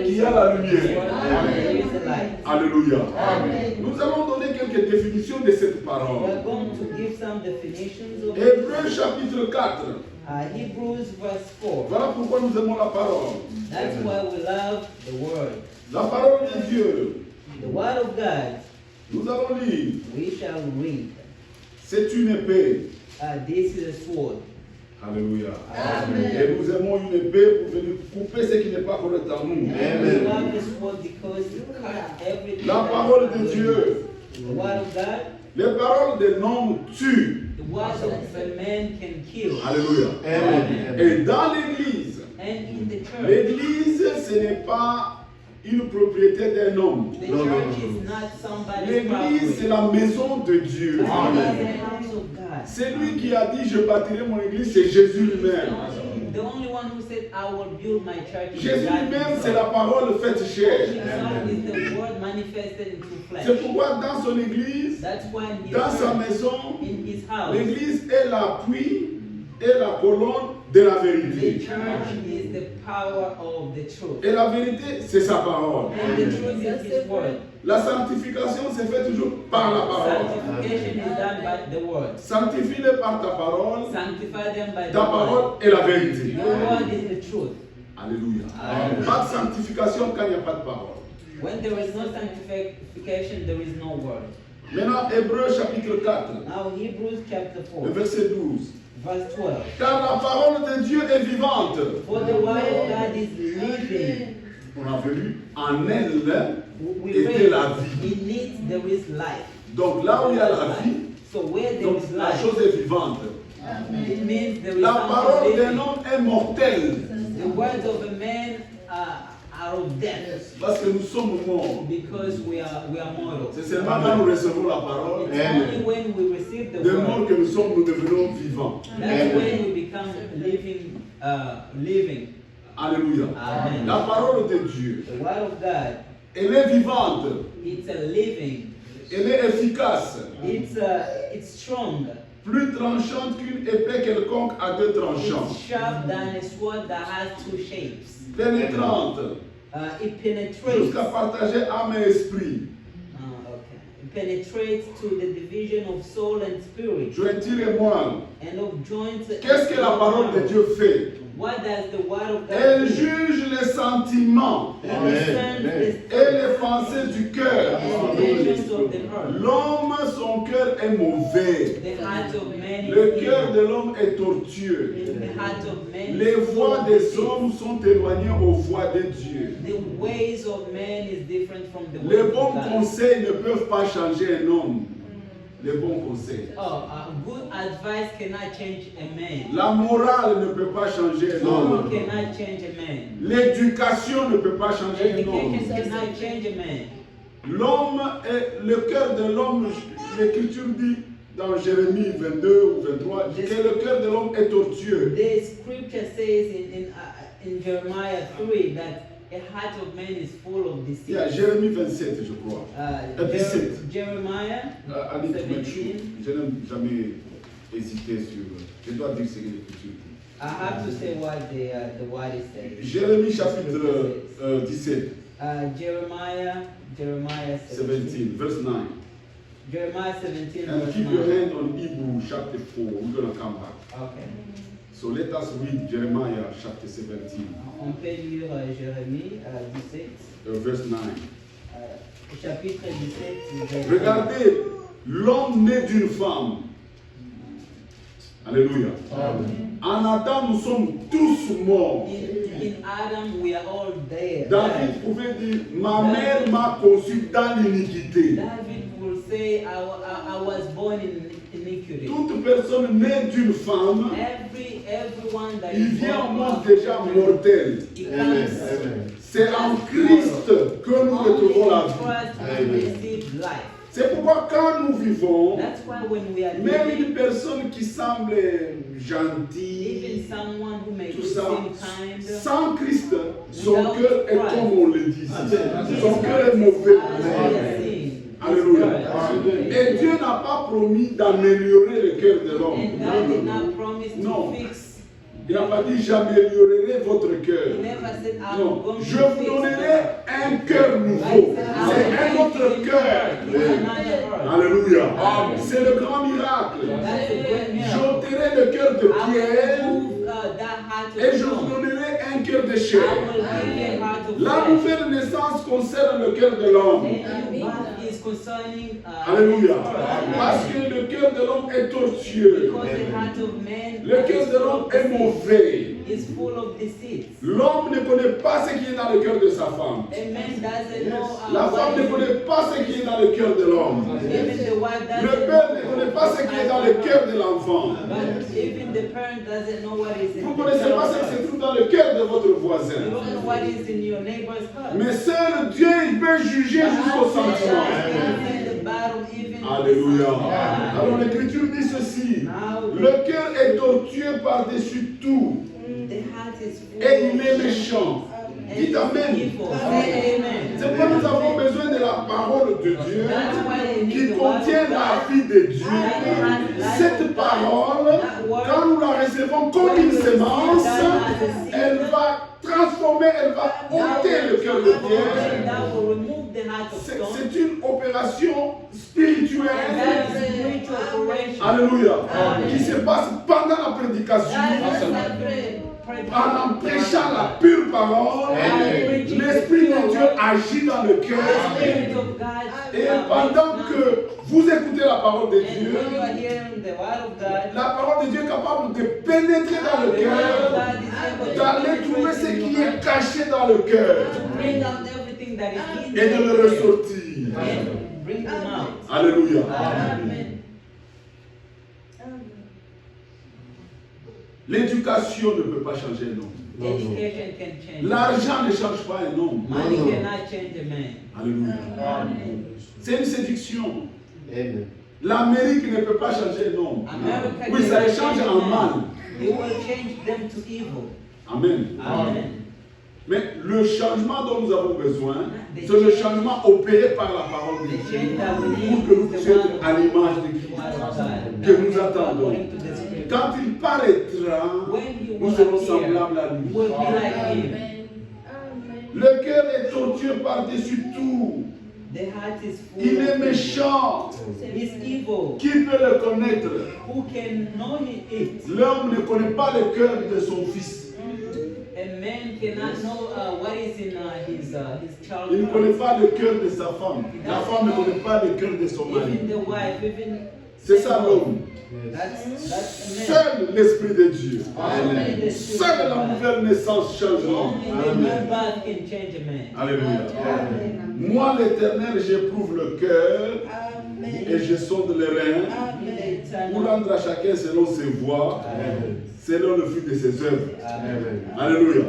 Qu'il is y a la lumière. there is a light. Alléluia. Amen. Nous allons donner quelques définitions de cette We parole. are going to give some definitions of Hébreux chapitre 4. Hebrews verse 4. Voilà pourquoi nous aimons la parole. That's why we love the word. La parole de Dieu. The word of God, Nous allons lire. we shall read. C'est une épée. This is a sword. Alléluia. Amen. Et nous aimons une épée pour venir couper ce qui n'est pas correct en nous. And we love this word because it cuts everything. La that parole is de against Dieu. us. The word of God, Les paroles des noms tuent. the words of a man can kill. Alléluia. Amen. Et dans l'église, And in the church, l'église, ce n'est pas une propriété d'un homme. the No, no, church no, no. is not somebody's L'église, c'est property. la maison de Dieu. But it Amen. is the house of God. C'est lui qui a dit, je bâtirai mon église, c'est Jésus lui-même. The only one who said, I will build my church is Jésus God lui-même, himself. c'est la parole faite chair. Himself is the word manifested into C'est flesh. pourquoi dans son église, That's why in his dans sa church, maison, in his house, l'église est l'appui et la colonne de la the vérité. church is the power of the truth. Et la vérité, c'est sa parole. And the truth is his word. La sanctification se fait toujours par la parole. Sanctification is done by the word. Sanctifie-les par ta parole. Sanctify them by the Ta parole word. est la vérité. Your word is the truth. Alléluia. Amen. Pas de sanctification quand il n'y a pas de parole. When there is no sanctification, there is no word. Maintenant, Hébreux chapitre 4, Now Hebrews chapter 4, le verset 12. verse 12. Car la parole de Dieu est vivante. For the word of God is living. On a vu, en elle We était read, la vie. in it there is life. Donc là où il y a la vie, So where there donc is la life, chose est vivante. it means there is La parole something d'un living. homme est mortelle. The words of a man are of death Parce que nous sommes morts. because we are mortal. C'est seulement quand nous recevons la parole, It's only when we receive the de morts word que nous sommes, nous devenons vivants. that's when we become living. Alléluia. Amen. La parole de Dieu, The word of God, elle est vivante, it's a living. elle est efficace, It's strong. plus tranchante qu'une épée quelconque à deux tranchants, It's sharp than a sword that has two shapes. pénétrante, It penetrates. jusqu'à partager âme et esprit, Okay. It penetrates to the division of soul and spirit jointure et moelle. and of joints. Qu'est-ce que la parole de Dieu fait? What does the word of God Elle do? juge les sentiments It Amen. discerns Amen. the et les pensées du cœur. and the intentions of the heart. L'homme, son cœur est mauvais. The heart of man is Le cœur evil. de l'homme est tortueux. The heart of man Les is full voies of des deceit. hommes sont éloignées aux voies de Dieu. The ways of man is different from the ways Les of bons God. conseils ne peuvent pas changer un homme. Les bons conseils. Good advice cannot change a man. La morale ne peut pas changer un Moral homme. cannot change a man. L'éducation ne peut pas changer un homme. Education cannot change a man. L'homme est le cœur de l'homme. L'Écriture dit dans Jérémie 22 ou 23 que le cœur de l'homme est tortueux. The scripture says in Jeremiah 3 that a heart of man is full of Il y a deceit. Jérémie 27, je crois. 17. Jeremiah Allez, tu m'as 17. dit, je n'ai jamais hésité sur. Je dois dire ce que l'Écriture dit. I have to say what the word is saying. Jérémie chapitre 17, Jeremiah 17, verse 9. Jeremiah 17 And verse keep your 9. hand on Hebrew chapter 4. We're going to come back. Okay. So let us read Jeremiah chapter 17, On peut lire Jérémie 17, verse 9. chapitre 17. verset Regardez, l'homme né d'une femme. Alléluia. En Adam, nous sommes tous morts. In Adam, we are all there. David pouvait dire, ma mère m'a conçu dans l'iniquité. David will say, I was born in iniquity. executed. Toute personne née d'une femme, Everyone that il is vient au born monde of déjà mortel. he Amen. comes Amen. C'est en Christ que nous retrouvons la vie. trust and receive life. C'est pourquoi quand nous vivons, That's why when we are même living, une personne qui semble gentille, even someone who may tout be ça, kind, sans Christ, son cœur est comme on le dit. Son cœur est mauvais. Alléluia. Et Dieu n'a pas promis d'améliorer le cœur de And God did l'homme. not promise Non. to fix. Il n'a pas dit j'améliorerai votre He cœur. never said, I'm Non, going to je vous fix donnerai it. un cœur nouveau. C'est un autre cœur. Alléluia. C'est le grand miracle. That's a great miracle. J'ôterai le cœur de I will pierre remove that heart of et je vous stone. donnerai un cœur de I chair. will give you a heart of La flesh. nouvelle naissance concerne le cœur de l'homme. And your birth is concerning Alléluia. Because Parce que le cœur de l'homme est tortueux. the heart of man Le cœur de l'homme est mauvais. is full of deceit. L'homme ne connaît pas ce qui est dans le cœur de sa femme. A man doesn't know La femme ne connaît pas ce qui est dans le cœur de l'homme. even the wife Le doesn't père ne connaît pas ce qui est dans le cœur de l'enfant. But even the parent doesn't know what is in Vous ne the connaissez pas ce qui se trouve dans le cœur de votre You voisin. don't know what is in your neighbor's heart. Mais seul Dieu il peut juger jusqu'au sentiment. The battle even Alléluia. Alors l'écriture dit ceci. now Le cœur est tortueux par-dessus tout. the heart is full Et il est of méchant. and Dites Amen. evil. Say amen. C'est pourquoi nous avons besoin de la parole de Dieu That's why we need qui the word contient of la God. vie de Dieu. Cette parole, quand nous la recevons comme une sémence, elle va transformer, elle va ôter le cœur de pierre. That will remove the heart of stone. C'est une opération spirituelle. That is spiritual operation. Alléluia. Qui se passe pendant la prédication. En prêchant la pure parole, l'Esprit de Dieu agit dans le cœur. Spirit of God. Et pendant que vous écoutez la parole de And Dieu, when you are hearing the word of God, la parole de Dieu est capable de pénétrer dans le the word of cœur, God is able to d'aller trouver ce penetrate in qui your est heart, caché dans le cœur to bring out everything that is in et de le there ressortir. and bring them out. Alléluia. Amen. L'éducation ne peut pas changer un homme. Education can change. L'argent ne change pas un homme. Money cannot change a man. Alléluia. Amen. C'est une séduction. Amen. L'Amérique ne peut pas changer un homme. America Oui, ça les cannot change change en a mal. man. It will change them to evil. Amen. Amen. Mais le changement dont nous avons besoin, c'est le changement opéré par la parole de The Dieu. change that we Pour need que nous is the puissions one être à l'image de word Christ. of God. Que nous attendons. According to the Spirit. Quand il paraîtra, When he nous will serons appear, semblables à we lui. will be like him. Le cœur est tortueux par-dessus tout. The heart is full. Il est of méchant. evil. He's evil. Qui peut le connaître? Who can know it? L'homme ne connaît pas le cœur de son fils. A man cannot know what is in his child. Il ne connaît pas le cœur de sa femme. La femme ne connaît pas le cœur de son mari. Even the wife, even C'est ça l'homme. that's a man. Seul l'Esprit de Dieu. Only the Spirit Seule of la God. nouvelle naissance change l'homme. Only the new birth can change a man. Alléluia. Moi, l'Éternel, j'éprouve le cœur et je sonde les reins pour rendre à chacun selon ses voies, selon le fruit de ses œuvres. Alléluia.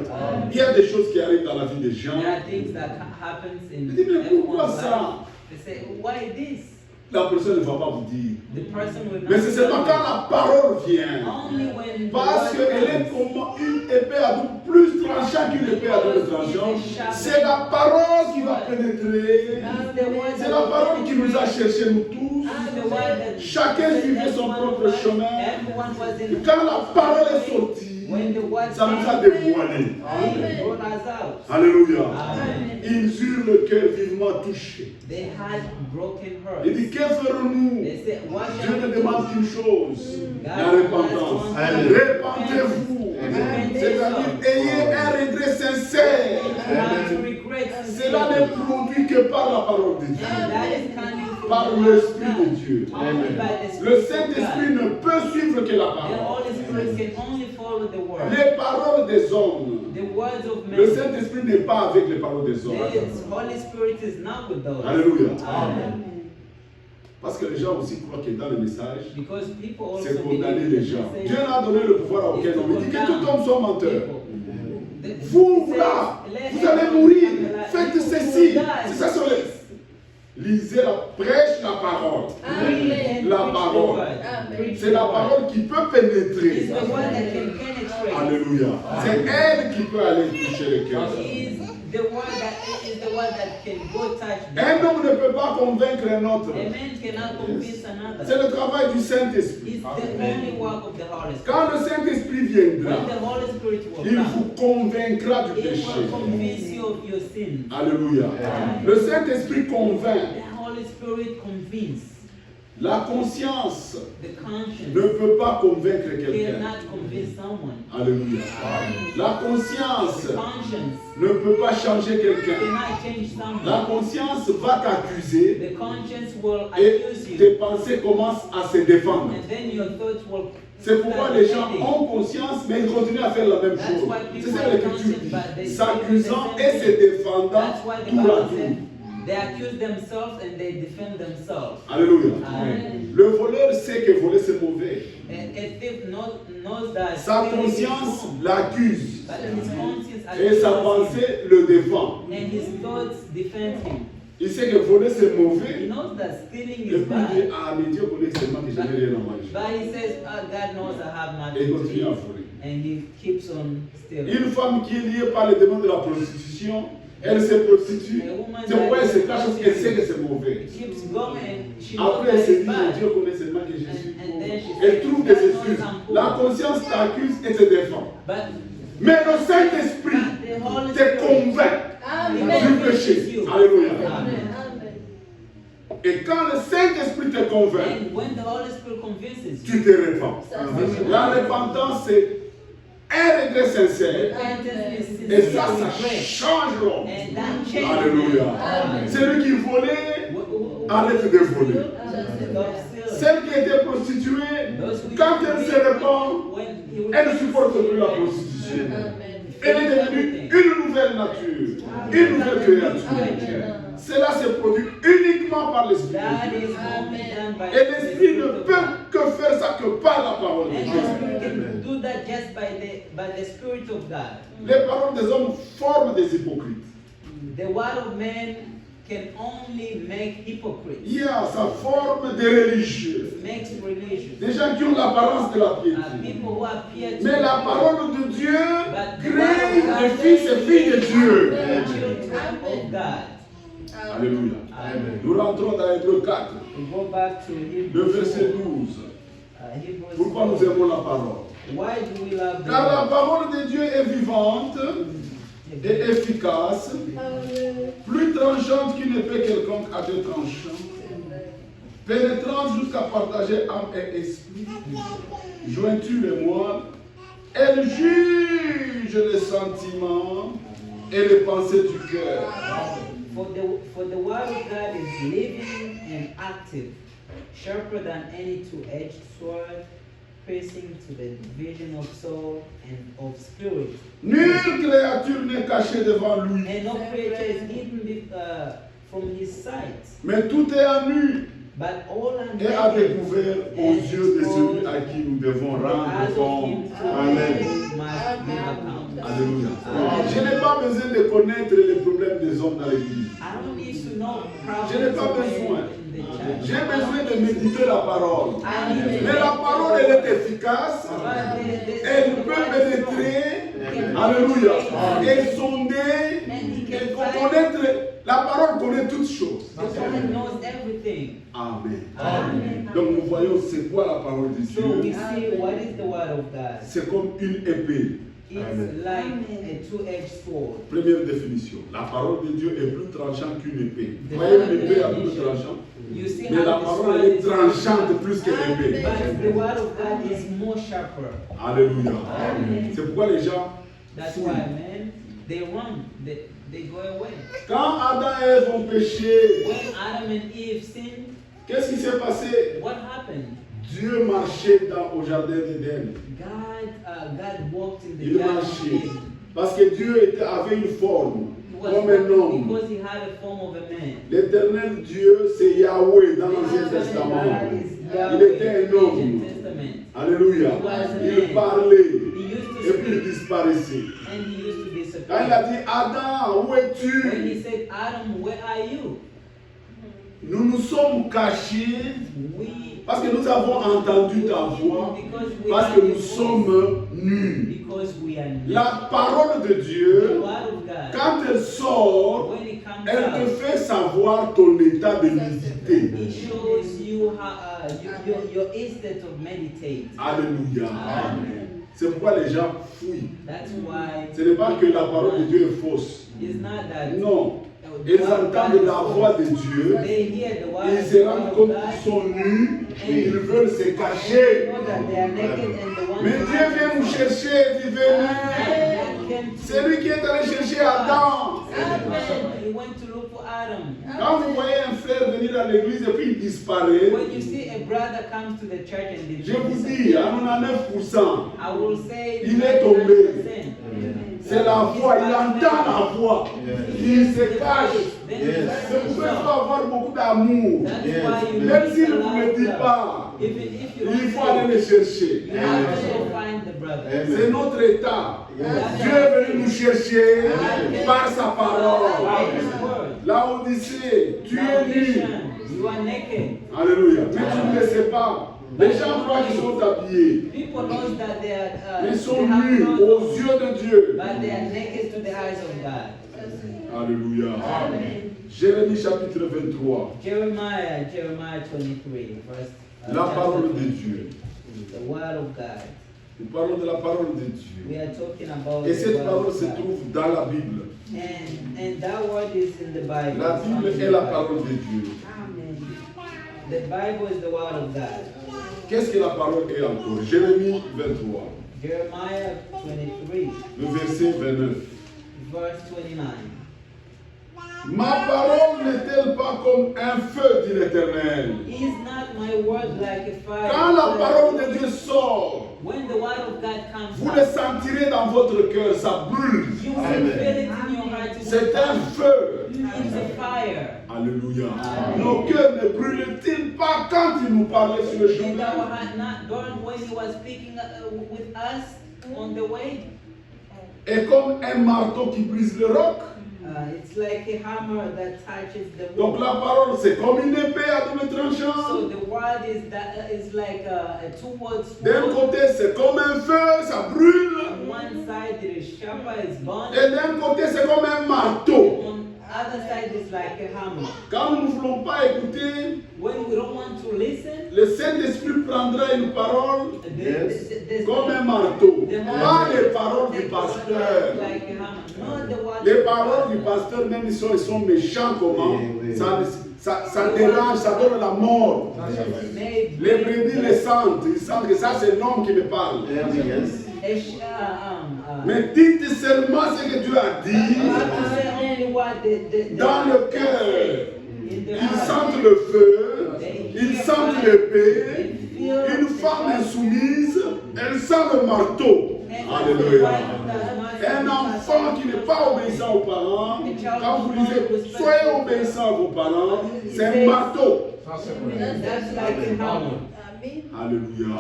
Il y a des choses qui arrivent dans la vie des gens. There are things that happens in Je dis, mais pourquoi everyone's ça? life. They say, why this? La personne ne va pas vous dire. The person will not Mais c'est seulement quand la parole vient. only when the Parce word qu'elle est comes. comme une épée à double, plus tranchant qu'une épée à double tranchant. C'est la parole qui va pénétrer. C'est la parole qui nous a cherchés, nous tous. The word that Chacun suivait son propre chemin. everyone was Et in. quand la parole est sortie, When the word ça nous a came, dévoilés. he brought us out. Alléluia. Amen. Ils eurent le cœur vivement touché. They had broken hearts. Il dit, que ferons-nous? They said, what Dieu shall ne we do? demande qu'une chose, la repentance. Amen. Répentez-vous. C'est-à-dire, ayez un regret sincère. You have to regret Cela n'est produit que par la parole de Dieu, And that is coming from par the word of l'Esprit de God. Dieu. Only by the Spirit Le of Saint-Esprit God. ne peut suivre que la The parole. Holy Spirit can only follow the word. Les paroles des hommes. The words of Le men. Saint-Esprit n'est pas avec les paroles des hommes. The Holy Spirit is not with those. Alléluia. Amen. Parce que les gens aussi croient que dans le message, Because people also c'est condamner believe les gens. the Dieu message n'a donné le pouvoir à is aucun to homme. Il dit que condemn tout homme soit menteur. people. Vous, It là, says, let vous allez everyone mourir. come alive. Faites People ceci. will die. C'est ça sur les... Lisez la prêche, la parole. Amen. La Preach the parole. word. Amen. Preach C'est the la word. parole qui peut pénétrer. It's the one that can penetrate. Alléluia. C'est elle qui peut aller toucher le cœur. Is the one that can go touch Un them. homme ne peut pas convaincre un autre. A man cannot convince C'est another. le travail du Saint-Esprit. It's the only work of the Holy Spirit. Quand le Saint-Esprit When viendra, the Holy Spirit will il come, vous convaincra du it péché. will convince you of your sins. Alléluia. Le Saint-Esprit convainc. The Holy Spirit convinces. La conscience The conscience ne peut pas convaincre quelqu'un. cannot convince someone. Alléluia. La conscience The conscience ne peut pas changer quelqu'un. cannot change La someone. conscience va t'accuser The conscience will et accuse tes you. pensées commencent à se défendre. And then your thoughts will C'est pourquoi start les gens defending. ont conscience, mais ils continuent à faire la même That's chose. why C'est people ça are l'Écriture conscious, dit. but they S'accusant say et the se same thing. défendant That's why the tour à Bible tour. said they accuse themselves and they defend themselves. Alléluia. Amen. Le voleur sait que voler c'est mauvais. And a thief knows that Sa stealing is conscience wrong, l'accuse but his conscience et sa accuses pensée le défend. him, and his thoughts defend him. Il sait que voler c'est He mauvais. knows that stealing Et is puis il dit, bad, ah mais Dieu connaît seulement que je n'ai rien à manger. but he says, oh, God knows I have Et il nothing to continue à eat, voler. and he keeps on stealing. Une femme qui est liée par les demandes de la prostitution, elle se prostitue. C'est pourquoi elle se cache parce qu'elle sait que c'est mauvais. It keeps going, and she knows Après, elle that se it's dit, bad. Dieu connaît seulement que je suis And then she pauvre. Elle says, trouve des God knows excuses. I'm poor. La conscience t'accuse et te défend. But Mais le Saint-Esprit the Holy te Spirit convainc Amen. du péché. Alléluia. Amen. Et quand le Saint-Esprit te convainc, and when the Holy Spirit convinces you, tu te répands. La repentance, c'est un regret sincère. repentance is Et ça, sincere ça regret, change l'homme. and that changes. Alléluia. Amen. Celui qui volait, arrête de voler. Stop stealing. Celle qui était prostituée, Those who quand elle se répand, when he elle ne supporte plus la will prostitution. Amen. Elle est devenue une nouvelle nature, une nouvelle créature. Cela se produit uniquement par l'Esprit that de is Dieu. only done by Et the l'Esprit Spirit ne of peut God. que faire ça que par la parole de And the Dieu. Spirit can do that just by the Spirit of God. Les paroles des hommes forment des hypocrites. The word of man can only make hypocrites, Il y a sa forme de religieux. makes religion. Des gens qui ont l'apparence de la piété. People who appear to Mais la be parole de Dieu but the crée word of des God fils et filles de Dieu. the children of God. Alléluia. Amen. Nous rentrons dans Hébreux 4, We go back to le Hebrews verset 4. 12. Hebrews Pourquoi nous 4. aimons la parole? Why do we love the Car la word? parole de Dieu est vivante et efficace, plus tranchante qu'une épée quelconque à deux tranchants, pénétrante jusqu'à partager âme et esprit, jointure et moelle. Elle juge les sentiments et les pensées du cœur. For the word of God is living and active, sharper than any two-edged sword, piercing to the division of soul and of spirit. Nulle créature n'est cachée devant lui, And no creature is hidden from his sight, mais tout est à nu but all are et à naked découvert aux yeux de celui à qui nous devons rendre compte. Amen. Alléluia. Je n'ai pas besoin de connaître les problèmes des hommes dans l'église. I don't need to know Je n'ai pas problems besoin. in the church. J'ai besoin de méditer la parole. I need to Mais la parole, elle est efficace. Elle peut pénétrer. Alléluia. Et sonder. Et connaître. La parole connaît toutes choses. The God knows everything. Amen. Amen. Donc nous voyons c'est quoi la parole de So we Dieu. see what is the word of God. C'est comme une épée. It's like a two-edged sword. Première définition. La parole de Dieu est plus tranchante qu'une épée. Vous voyez une épée à plus tranchant. You see Mais la how this parole word elle est is, tranchante plus que l'épée. but the word of God is more sharper. Alléluia. Amen. C'est pourquoi les gens That's fuient. why, man, they run, they go away. Quand Adam et Ève ont péché, When Adam and Eve sinned, qu'est-ce qui s'est passé? what happened? Dieu marchait au jardin d'Éden. God walked in the Il garden of marchait. Eden. Parce que Dieu avait une forme, comme un homme. Because he had a form of a man. L'éternel Dieu, c'est Yahweh dans l'Ancien Testament. Il était un homme. Alléluia. Il parlait. Et puis il disparaissait. And he used to disappear. Quand il a dit, Adam, où When es-tu? he said, Adam, where are you? Nous nous sommes cachés We, parce que nous avons entendu ta voix, parce que nous sommes nus. because we are naked. La parole de The Dieu, word of God, quand elle sort, when it comes elle te out, fait savoir ton état de nudité. it shows you how, your instant of meditate. Alléluia. Amen. C'est pourquoi les gens fuient. That's why Ce n'est pas que la parole de Dieu est fausse. it's not that Non. Ils entendent la voix de Dieu. they hear the word Ils se of rendent God, compte qu'ils sont nus et ils veulent se cacher. know that they are naked and the one Mais Dieu vient nous chercher, il est venu. C'est lui qui est allé chercher Adam. He went to look for Adam. Quand vous voyez un frère venir à l'église et puis il disparaît, When you see a brother comes to the church and they je vous dis, à 99%, I will say Il est tombé. 99%. c'est la voix, il entend la voix. Il se cache. Then C'est pour ça qu'il faut avoir beaucoup d'amour. that's why you Même need s'il to ne vous le dit love. pas, If you il don't faut aller le chercher. you have to go find the brother. C'est notre état. Dieu est venu nous chercher par sa parole. By his word. La Odyssée, tu es nu. You are naked. Alléluia. Mais tu ne le sais pas. Les gens croient qu'ils sont habillés. People know that they are Ils sont they have nus clothes aux on, yeux de Dieu. but they are naked to the eyes of God. Alléluia. Jérémie chapitre 23. Jeremiah 23, verse La parole chapter de 20, Dieu. the word of God. Nous parlons de la parole de Dieu. We are talking about Et the cette word parole of se God. trouve dans la Bible. And that word is in the Bible. La Bible est la parole de Dieu. The Bible is the word of God. Qu'est-ce que la parole est encore? Jérémie 23, Jeremiah 23, le verset 29. verse 29. Ma parole n'est-elle pas comme un feu, dit l'Éternel? Is not my word like a fire? Quand la parole de Dieu sort, When the word of God comes vous le out, sentirez dans votre cœur, ça brûle. you will feel it in your heart. C'est un feu. It's a fire. Alléluia. Nos cœurs ne brûlent-ils pas quand il nous parlait sur le Did chemin? our heart not burn when he was speaking with us on the way? Et comme un marteau qui brise le roc. It's like a hammer that touches the Donc wood. la parole, c'est comme une épée à double tranchant. So the word is like a two-word D'un sword. côté, c'est comme un feu, ça brûle. On one side it is sharper, it's blunt. Et d'un côté, c'est comme un marteau. On other side is like a hammer. Quand nous ne voulons pas écouter, When we don't want to listen, le Saint-Esprit prendra une parole the comme un marteau. Pas les paroles du pasteur. like a hammer. Not the word. Les paroles du pasteur, même ils sont méchants comment, ça dérange, ça donne la mort. Les brebis les sentent, ils sentent que ça c'est l'homme qui me parle. Mais dites seulement ce que Dieu a dit dans le cœur. Ils sentent le feu, ils sentent l'épée. Une femme insoumise, elle sent le marteau. Alléluia. Un enfant qui n'est pas obéissant aux parents, quand vous lisez, soyez obéissants à vos parents, c'est un marteau. That's like a hammer. Alléluia.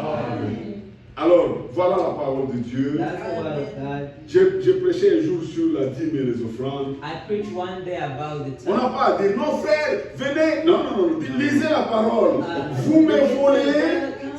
Alors, voilà la parole de Dieu. That's the word of God. J'ai prêché un jour sur la dîme et les offrandes. I preached one day about the On n'a time. pas à dire, non frère, venez. Non, non, non, lisez la parole. Vous me volez,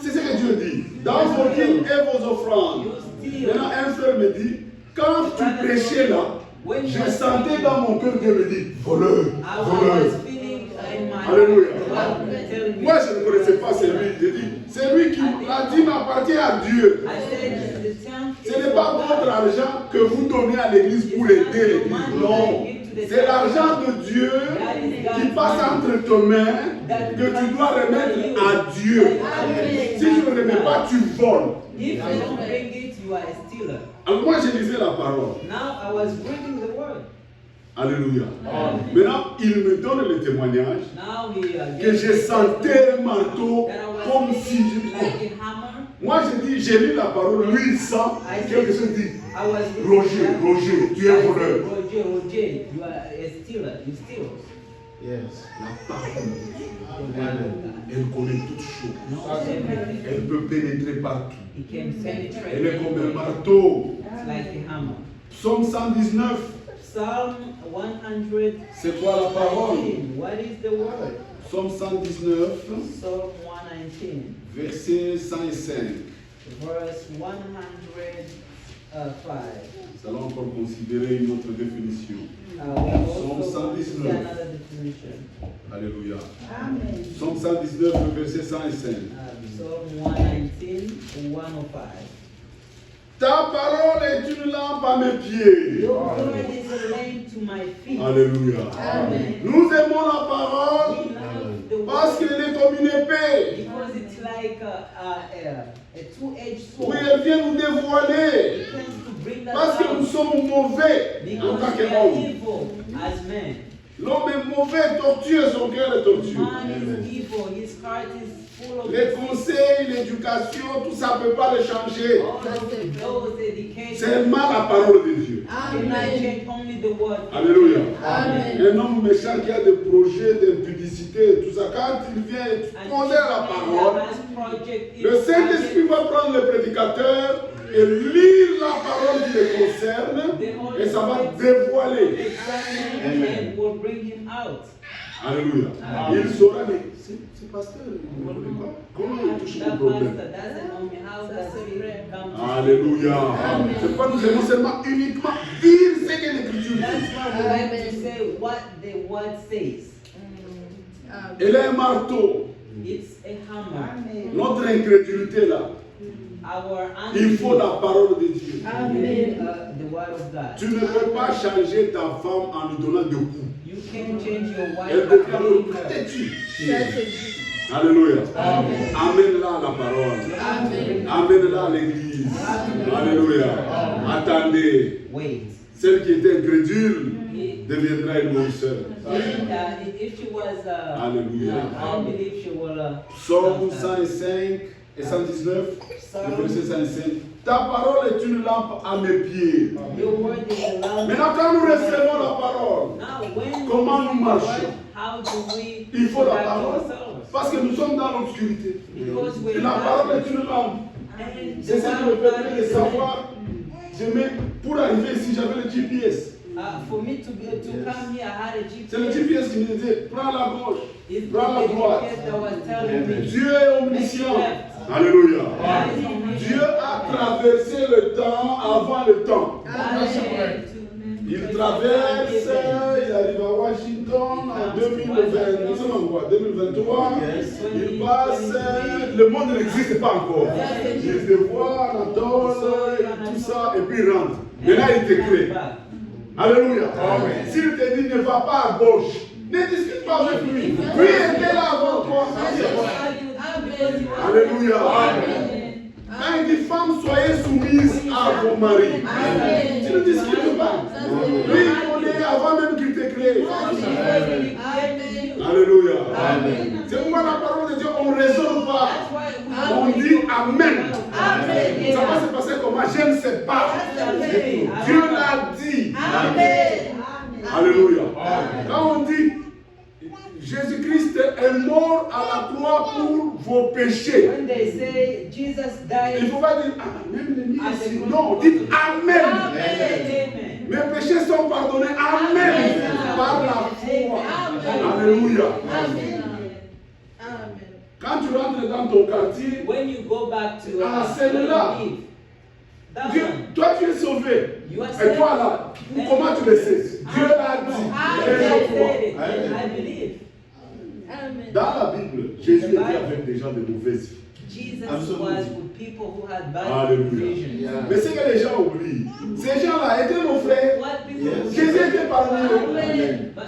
c'est ce que Dieu dit. Dans vos dîmes et vos offrandes. Maintenant, un frère me dit, quand tu prêchais là, je sentais dans mon cœur Dieu me dit, voleur, I voleur. was feeling in my Alléluia. heart, telling me. Moi, je ne connaissais pas celui. J'ai dit, c'est lui qui, la dîme appartient à Dieu. I said the town Ce n'est pas votre argent que vous donnez à l'église pour aider l'église. Non. C'est l'argent de Dieu qui passe entre tes mains que tu dois remettre à Dieu. Si tu ne le remets pas, tu voles. If you don't bring it, you are a stealer. Alors moi, je lisais la parole. Now I was reading the word. Alléluia. Maintenant, il me donne le témoignage Now he que je sentais un marteau that I was comme si feeling je... like a hammer. Moi, j'ai lu la parole, lui, il sent quelque chose dit. I was Roger, tu es voleur. Roger, you are a stealer. You steal. Yes. La parole de Dieu, The word of God. elle connaît toutes choses. Knows everything. Elle peut pénétrer partout. He can penetrate. Elle est comme un anywhere. marteau. It's like a hammer. Psaume 119, Psalm 119. c'est quoi la parole? What is the word? Psaume 119, Psalm 119, verset 105. verse 105. Nous allons encore considérer une autre définition. We Psalm also see 119. another definition. Alléluia. Amen. Psaume 119, verset 105. Psalm 119, 105. Ta parole est une lampe à mes pieds. Your word is a lamp to my feet. Alléluia. Amen. Nous aimons la parole We love the parce word qu'elle est comme une épée. because it's like a two-edged Oui, sword. elle vient nous dévoiler. It tends to bring that Parce que nous out sommes mauvais en because tant we are qu'homme. evil as men. L'homme est mauvais, tortueux, son cœur est tortueux. Man is evil. His heart is full of Les deceit. conseils, l'éducation, tout ça ne peut pas le changer. All of those education. Seulement la parole de Dieu. Cannot Amen. change only the word. Alléluia. Amen. Un homme méchant qui a des projets d'impudicité, tout ça, quand il vient exposer la parole, le Saint-Esprit va prendre le prédicateur et lire la parole qui le concerne et ça va dévoiler. Amen. Will bring him out. Alléluia. Il saura, mais c'est pasteur, vous voulez quoi? Comment il touche mon That problème? pastor doesn't know me. How does he come to Alléluia. C'est pas nous aimons seulement uniquement dire ce que l'Écriture That's dit. why we like to say what the word says. Elle est un marteau. It's a hammer. Notre incrédulité là, Our il faut la parole de Dieu. need the word of God. Tu ne peux pas changer ta femme en lui donnant des coups. You can change your Elle wife devient by le her. têtu. That's Alléluia. Amène-la à la parole. Amen. Amène-la à l'église. Alléluia. Attendez. Wait. Celle qui était incrédule If deviendra une bonne sœur. if she was, Alléluia. I believe she will. Psaume 105 et 119, le verset 105. Ta parole est une lampe à mes pieds. Your word is a lamp. Maintenant, quand nous recevons la parole, Now, when comment we nous receive the marchons? word, how do we Il faut la conduct parole. ourselves? Parce que nous sommes dans l'obscurité. Because Et we're la parole dark. est une lampe. And C'est the ça qui word me of permet God de is a lamp. savoir. Pour arriver ici, j'avais le GPS. For me to come here, I had a GPS. C'est le GPS qui me disait, prends la gauche, It's prends la the droite. GPS that was telling me. Dieu est omniscient. Alléluia. Dieu a traversé le temps avant le temps. Amen. Il traverse, il arrive à Washington en 2020, nous sommes en quoi? 2023. Il passe, le monde n'existe pas encore. Il te voit, Anatole, tout ça, et puis il rentre. Maintenant il te crée. Alléluia. S'il te dit ne va pas à gauche, ne discute pas avec lui. Lui était là avant toi. Alléluia. Quand il dit femmes, soyez soumises à vos maris. Tu ne discutes pas. Lui il connaît avant même qu'il te crée. Alléluia. C'est pourquoi la parole de Dieu, on ne raisonne pas. On dit Amen. Ça va se passer comment? Je ne sais pas. Dieu l'a dit. Alléluia. Quand on dit Jésus-Christ est mort à la croix pour vos péchés, When they say Jesus il ne died, faut pas dire Amen. Non, dites Amen. Amen. Mes péchés sont pardonnés. Amen. Par la foi. Alléluia. Quand tu rentres dans ton quartier, When you go back to celle-là. where you live, that Dieu, one, toi tu es sauvé. you are Et toi là, comment tu le sais? Dieu l'a dit. Et je crois. I believe. Dans la Bible, Jésus était avec des gens de mauvaise vie. Jesus Absolutely. was with people who had bad Alléluia. visions. Mais ce que les gens oublient, ces gens-là étaient nos frères. What people Jésus était parmi eux.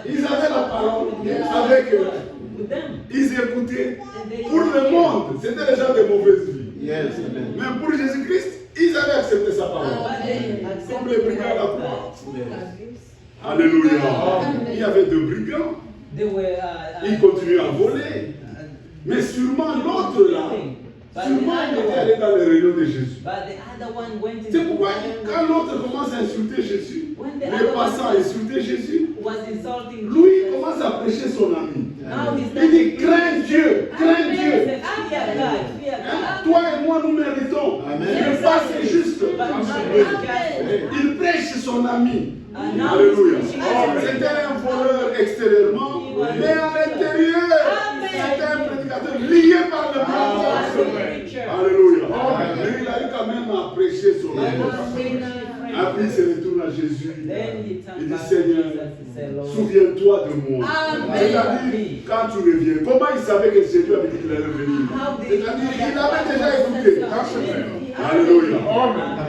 Ils avaient la parole avec eux. with them. Ils écoutaient. Pour le monde, c'était les gens de mauvaise vie. Yes, amen. Mais pour Jésus-Christ, ils avaient accepté sa parole. Comme les brigands à la croix. Alléluia. Il y avait deux brigands. They were Ils continuaient à voler. Mais sûrement l'autre là, Sûrement, il était allé dans les réunions de Jésus. But the other one went into C'est pourquoi, the quand l'autre commence à insulter Jésus, When the les other passants one- insulter Jésus, was insulting lui Jesus. commence à prêcher son ami. Now he's Il dit, crains Dieu, crains He Dieu. said, fear God, fear Hein? God. Toi et moi, nous méritons. Amen. Le pas c'est juste. But not just. Il prêche son ami. And now Alléluia. he's preaching Oh, to c'était un voleur extérieurement, mais à l'intérieur, c'était un prédicateur lié par le même. Alléluia. Mais il a eu quand même à prêcher son ami. Après, il se retourne à Jésus. Then he Il turned dit, back to Seigneur, Jesus and said, Lord, souviens-toi de moi. Amen. C'est-à-dire, quand tu reviens, comment il savait que Jésus avait dit qu'il allait revenir? C'est-à-dire, il avait déjà écouté. Alléluia.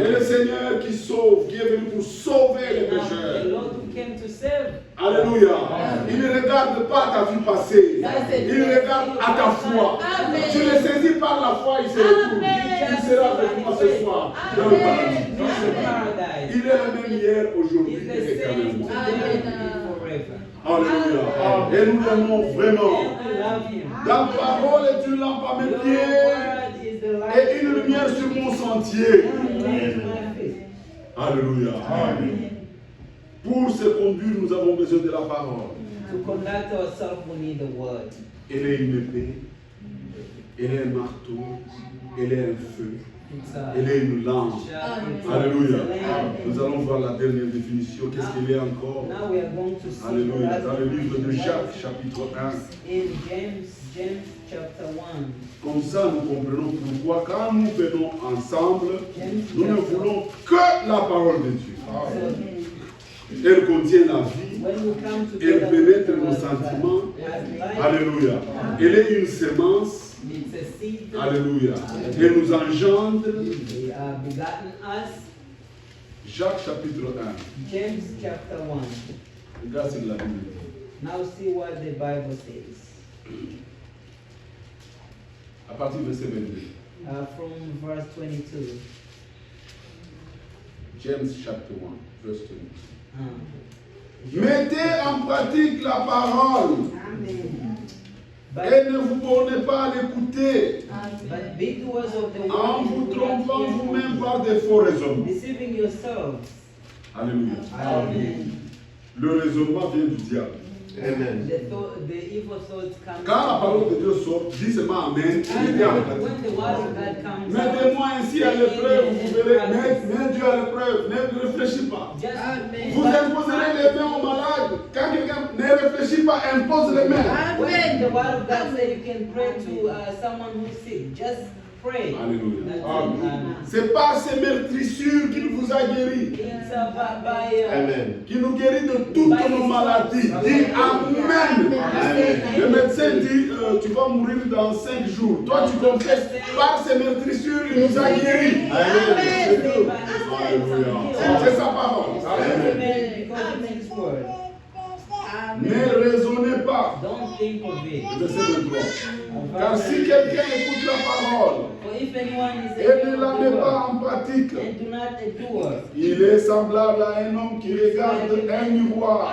Et le Seigneur qui sauve, qui est venu pour sauver les the pécheurs. Lord who came to save. Alléluia. Il ne regarde pas ta vie passée. Il regarde à ta foi. Amen. Tu le saisis par la foi, il se retourne. Amen. Il sera avec moi ce soir dans le paradis. Paradise. Il est le même hier, aujourd'hui Is et the same éternellement. today and forever. Alléluia. Et nous l'aimons vraiment. And we love him. Ta parole est une lampe à mes Your pieds word is the light et une lumière sur mon sentier. and the light to my feet. Alléluia. Pour se conduire, nous avons besoin de la parole. To conduct ourselves, we need the word. Elle est une épée, elle est un marteau, elle est un feu, It's elle est une lampe. it's Alléluia. it's a lamp. Nous allons voir la dernière définition. Qu'est-ce qu'il y a encore? Now we are going to see Alléluia. that Dans le livre de Jacques, chapitre 1. in James chapter 1. Comme ça, nous comprenons pourquoi, quand nous venons ensemble, James nous ne chapter voulons que la parole de Dieu. So, Elle contient la vie. when we come Elle together, pénètre with the nos word of God, sentiments. as light, Alléluia. Elle est une sémence. it's a seed. Alléluia. Elle nous engendre. They are begotten us. Jacques chapitre 1. James chapter 1. Regarde ce que la Bible dit. Now see what the Bible says. À partir du verset 22. From verse 22. James chapter 1, verse 22. Um, Mettez en pratique la parole et ne vous bornez pas à l'écouter but be doers of the en word, vous and do not trompant hear vous-même only, par des faux raisonnements. deceiving yourselves. Alléluia. Amen. Le raisonnement vient du diable. Amen. The evil thoughts come. Quand la parole de Dieu sort, dis seulement Amen. And Et bien, when the word of God comes, mettez-moi ainsi à l'épreuve, vous verrez, mets Dieu à l'épreuve, ne réfléchis pas. just Vous imposerez les mains aux malades. Quand quelqu'un ne réfléchit pas, impose les mains. when the word of God says you can pray to someone who's sick, just pray. Alléluia. That's it. Amen. C'est par ces meurtrissures qu'il vous a guéri, It's by Amen. qui nous guérit de toutes nos maladies. Dis Amen. Le médecin dit tu vas mourir dans 5 jours. Toi tu confesses par ces meurtrissures il nous a guéris. Amen. C'est tout. Alléluia. C'est sa parole. Amen. Because it's His word. Ne raisonnez pas. Don't think of it. Verset 23. Car si quelqu'un écoute la parole For if anyone is et ne la of met the pas word en pratique, and do not endure, il est semblable à un homme qui regarde un miroir,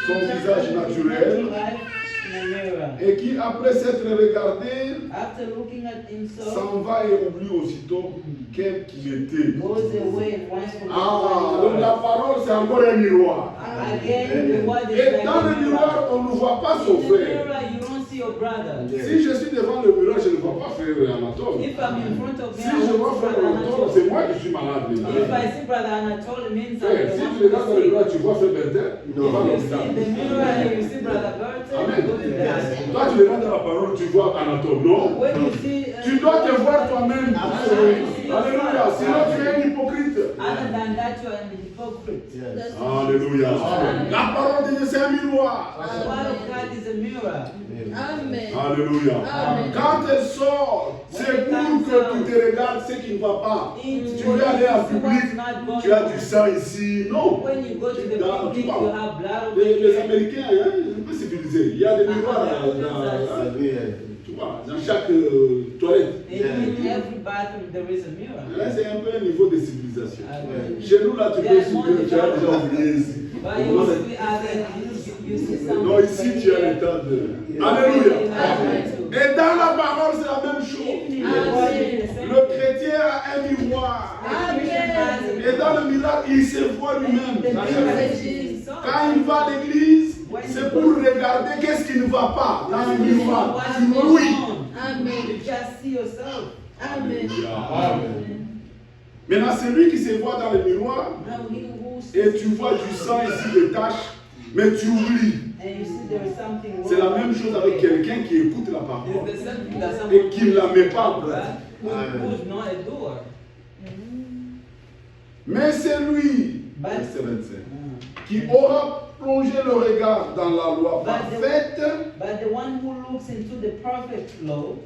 son visage naturel, in a mirror, et qui, après s'être regardé, after looking at himself, s'en va et oublie aussitôt quel qu'il était. goes away and once forgets Ah, what donc he la was. parole c'est encore un miroir. Again, the word is Et like dans a le miroir, on ne voit pas In son the frère. mirror, you don't see your brother. Si je suis devant le miroir, je ne vois pas frère Anatole. If I'm in front of me, Si I je won't vois see frère brother Anatole, Anatole. c'est moi qui suis malade. If maintenant. I see brother Anatole, it means I'm Frère, the si one tu who's regardes dans le sick. miroir, tu vois frère Bertin, tu vas à If you see in the l'hôpital. mirror and you see brother Bertrand, Amen. go to the hospital. Toi, tu regardes dans la parole, tu vois Anatole. Non. When you see, Tu dois te voir toi-même. Alléluia. Sinon, tu es un hypocrite. other than that, you are an hypocrite. Yes. Alléluia. La parole de Dieu, c'est un miroir. The word of God is a mirror. Amen. Alléluia. Amen. Quand elle sort, c'est pour que tu te regardes ce qui ne va pas. Tu veux aller en public, tu as du sang ici. Non. When you go to the Dans- public, tu you vois, have blood. les Américains, hein, un peu civilisés. Il y a des miroirs Alléluia. tu vois, dans chaque toilette. In every bathroom, there is a mirror. Là, c'est un peu un niveau de civilisation. Amen. Chez nous, là, tu peux subir, tu as déjà oublié ici. But On you commence à- see other, you see some. Non, ici, tu as le temps de. Alléluia. Et dans la parole, c'est la même chose. Even in the word, it's the same. Le chrétien a un miroir. The Christian has a Et dans le miroir, il se voit and the lui-même. mirror is himself. Quand il va à l'église, c'est pour regarder qu'est-ce qui ne va pas dans le miroir. What's Tu going louis. on? Amen. You just see yourself. Amen. Maintenant, celui qui se voit dans le miroir, Now he who et sees tu vois du sang ici, des taches, mais tu oublies. and you see there is something wrong. C'est la même chose avec quelqu'un qui écoute la parole It's the same thing that et someone qui ne la met pas en pratique. who's not a doer. Mais c'est lui, verset 25, qui aura plongé le regard dans la loi parfaite, But the one who looks into the perfect law,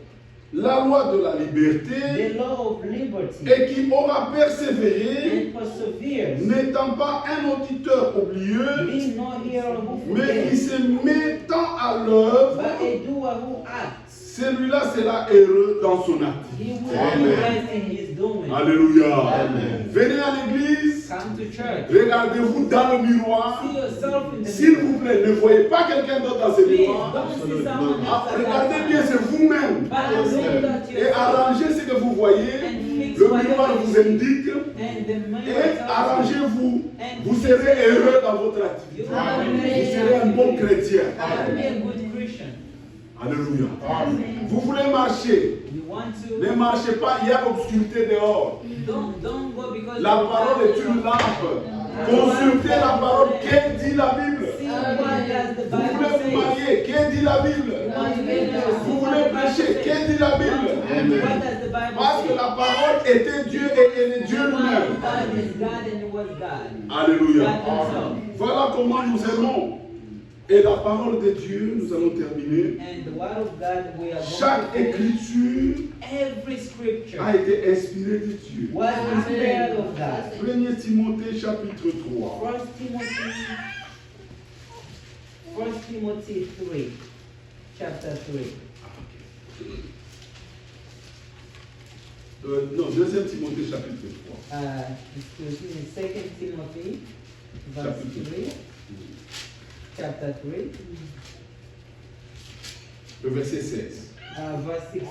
la loi de la liberté, the law of liberty, et qui aura persévéré, and perseveres, n'étant pas un auditeur oublieux, being no hearer who mais qui forgets, se mettant à l'œuvre, but a doer who acts. celui-là sera heureux dans son acte. He will be Amen. blessed in his doing. Alléluia. Amen. Venez à l'église, Come to church. regardez-vous dans le miroir. See yourself in the S'il mirror. vous plaît, ne voyez pas quelqu'un d'autre dans ce Please miroir. don't see someone Ah, else. regardez bien, c'est vous-même. But look at Et yourself arrangez ce que vous voyez. and fix Le miroir whatever vous you see. indique. And the mirror Et tells you. arrangez-vous. Vous serez heureux dans votre activité. You will Vous be serez un bon chrétien. a good Christian. Alléluia. Vous voulez marcher. You want to Ne marchez pas, il y a l'obscurité dehors. don't go because La you parole est une lampe. Consultez la parole. Qu'est-ce dit la Bible? see what does the Vous voulez Bible vous say. marier. Qu'est-ce dit la Bible? Vous voulez prêcher. Qu'est-ce dit la Bible? What does the Bible Parce que say? la parole était Dieu et elle est Dieu lui-même. God is God and it was God. Alléluia. God himself. Voilà comment nous aimons. Et la parole de Dieu, nous allons terminer. And the word of God we are Chaque going to finish. écriture Every scripture a été inspirée de Dieu. was inspired of God. 1 Timothée chapitre 3. 1 Timothy 3, chapter 3. Non, 2 Timothée chapitre 3. Excuse me, 2 Timothy, verse 3, chapter 3, Le verset 16. verse 16.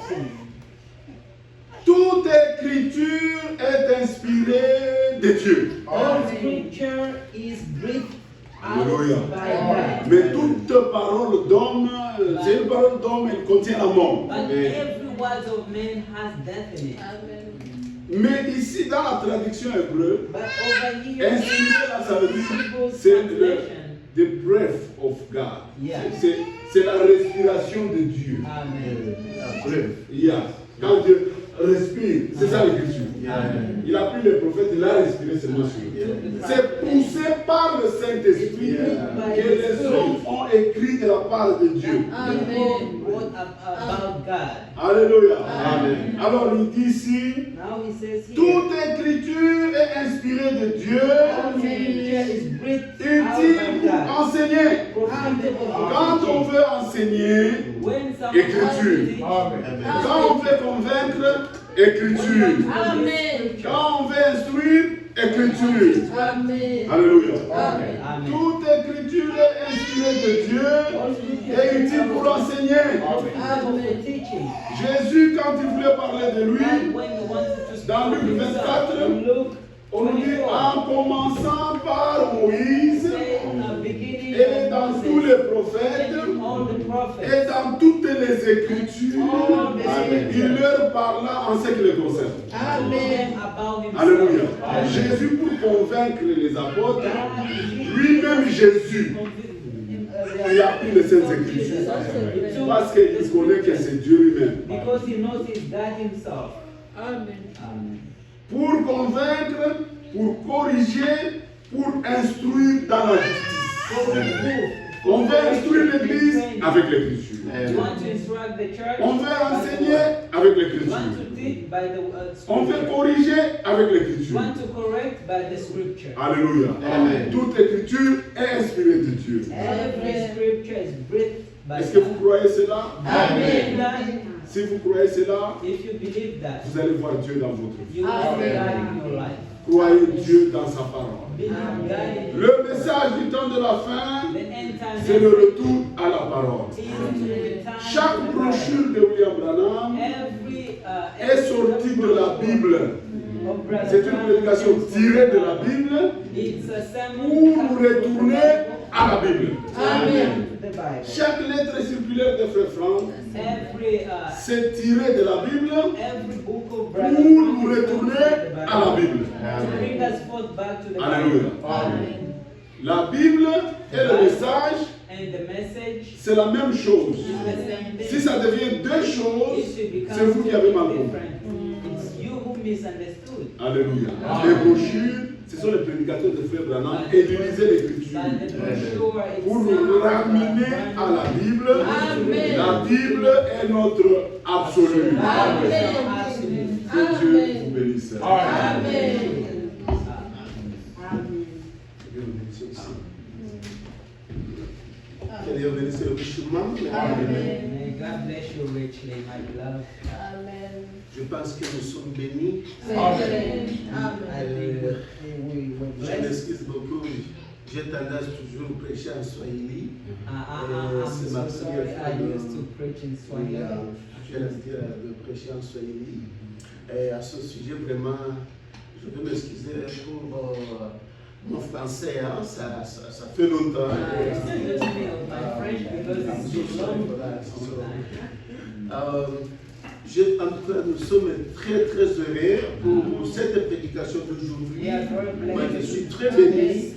Toute écriture est inspirée de Dieu. All scripture is breathed out Alléluia. by God. Mais toute parole d'homme, c'est une parole d'homme, elle contient la mort. But every word of man has death in it. Mais ici, dans la traduction hébreu, But over here, inspiré, là, ça veut dire, Hebrew c'est le translation. the breath of God. Yeah. C'est la respiration de Dieu. Amen. Yeah. Quand Dieu respire, c'est ça l'écriture. Il a pris les prophètes, il a respiré seulement sur eux. C'est poussé par le Saint-Esprit que les hommes ont écrit de la part de Dieu. People wrote about God. Alléluia. Amen. Alors il dit ici, Now he says here, toute écriture est inspirée de Dieu, all scripture is breathed out utile by pour God. enseigner. Profitable for Quand on teaching. veut enseigner, When someone Écriture. teaches, quand on veut convaincre, écriture. Amen. Quand on veut instruire, écriture. Amen. Alléluia. Amen. Toute écriture est inspirée de Dieu et utile pour enseigner. Profitable for teaching. Jésus, quand il voulait parler de lui, And when he wanted to speak Dans of Luc himself, 24, in Luke on nous dit 24, en commençant par Moïse say in the beginning et of dans Moses, tous les prophètes and all the prophets, et dans toutes les écritures, il leur parla en ce qui les concerne. told them about himself. Alléluia. Jésus, pour convaincre les apôtres, lui-même Jésus, il a pris les Saintes Écritures. Parce qu'il connaît que c'est Dieu lui-même. Because he knows he's God himself. Amen. Amen. Pour convaincre, pour corriger, pour instruire dans la justice. For reproof. On veut instruire l'Église avec l'Écriture. You want to instruct the church? On veut enseigner avec You l'Écriture. want to teach by the On veut scripture. corriger avec You l'Écriture. want to correct by the scripture. Alléluia. Amen. Toute Écriture est inspirée de Dieu. Every scripture is breathed by Est-ce que vous God. croyez cela? Amen. Si vous croyez cela, If you believe that, vous allez voir Dieu dans votre vie. you will see God in your life. Croyez Dieu dans sa parole. Believe God in Le message du temps de la fin, the end time. c'est le retour à la parole. Is to the time Chaque of brochure de William Branham every est sortie de la Bible. C'est une prédication tirée de la Bible It's a sermon pour nous retourner à la Bible. Amen. to the Bible. Chaque lettre circulaire de Frère Franck, Every c'est tiré de la Bible every book of pour Brother nous retourner à la Bible. to bring us forth back to the Alléluia. Bible. Amen. La Bible et le message, And the message c'est la même chose. is the same thing. Si ça devient deux choses, It should become c'est vous qui avez mal compris. different. It's you who misunderstood. Alléluia. Les brochures, ce sont les prédicateurs de Frère Branham et ils lisaient l'Écriture. But the brochure Pour nous ramener à la Bible. Amen. La Bible est notre absolu. Amen. Que Dieu vous bénisse. Amen. Que Dieu bénisse richement. May God bless you richly, my beloved. Amen. Je pense que nous sommes bénis. Amen. I think we were Je blessed. m'excuse beaucoup. J'ai tendance toujours à prêcher en Swahili. I'm C'est so ma sorry. première I fois used to preach in Swahili. Je reste de prêcher en Swahili. Et à ce sujet, vraiment, je veux m'excuser pour mon français. Hein. Ça fait longtemps. Excuse me of my French because it's too long. En tout cas, nous sommes très très heureux pour cette prédication d'aujourd'hui. We are very Moi, je blessed. suis très béni.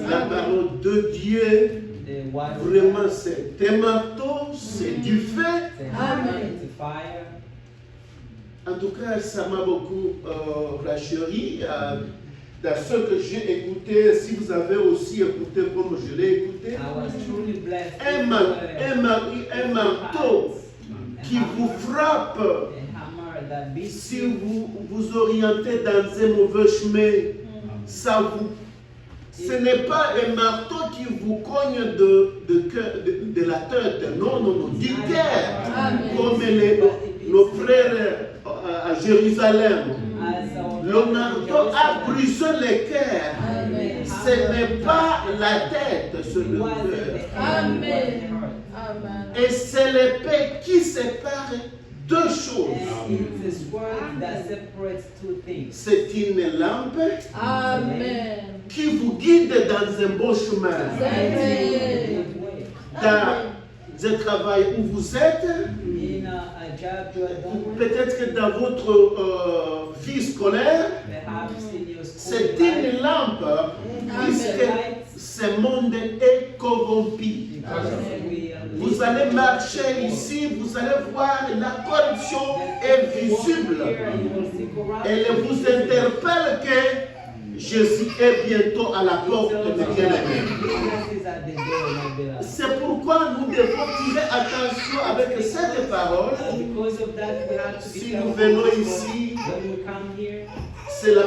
La parole de Dieu, The word of vraiment, God, c'est un marteau, c'est du feu. it's a hammer, Amen. it's a fire. En tout cas, ça m'a beaucoup rassuré. Dans ce que j'ai écouté, si vous avez aussi écouté comme je l'ai écouté, I was truly blessed. un marteau qui vous frappe A hammer that beats si you. vous vous orientez dans un mauvais chemin. Ce n'est pas un marteau qui vous cogne de la tête, non, du cœur, Amen. comme nos frères à Jérusalem. As our Le marteau a brisé le cœur. Amen. Ce n'est pas la tête, c'est le cœur. Amen. Amen. Et c'est l'épée qui sépare deux choses. And it's a sword that separates two things. C'est une lampe Amen. qui vous guide dans un bon chemin. Amen. Dans un travail où vous êtes, In a job you are ou doing, peut-être que dans votre vie scolaire, perhaps in your school c'est life, une lampe puisque ce monde est corrompu. because we are Vous allez marcher ici, vous allez voir la corruption est visible. here, you will see corruption. Elle vous interpelle que Jésus est bientôt à la porte de bien-aimés. Jesus is at the door, my beloved. C'est pourquoi nous devons tirer attention avec cette parole. Because of that, we have to be Si nous careful. venons ici, When we come here, c'est la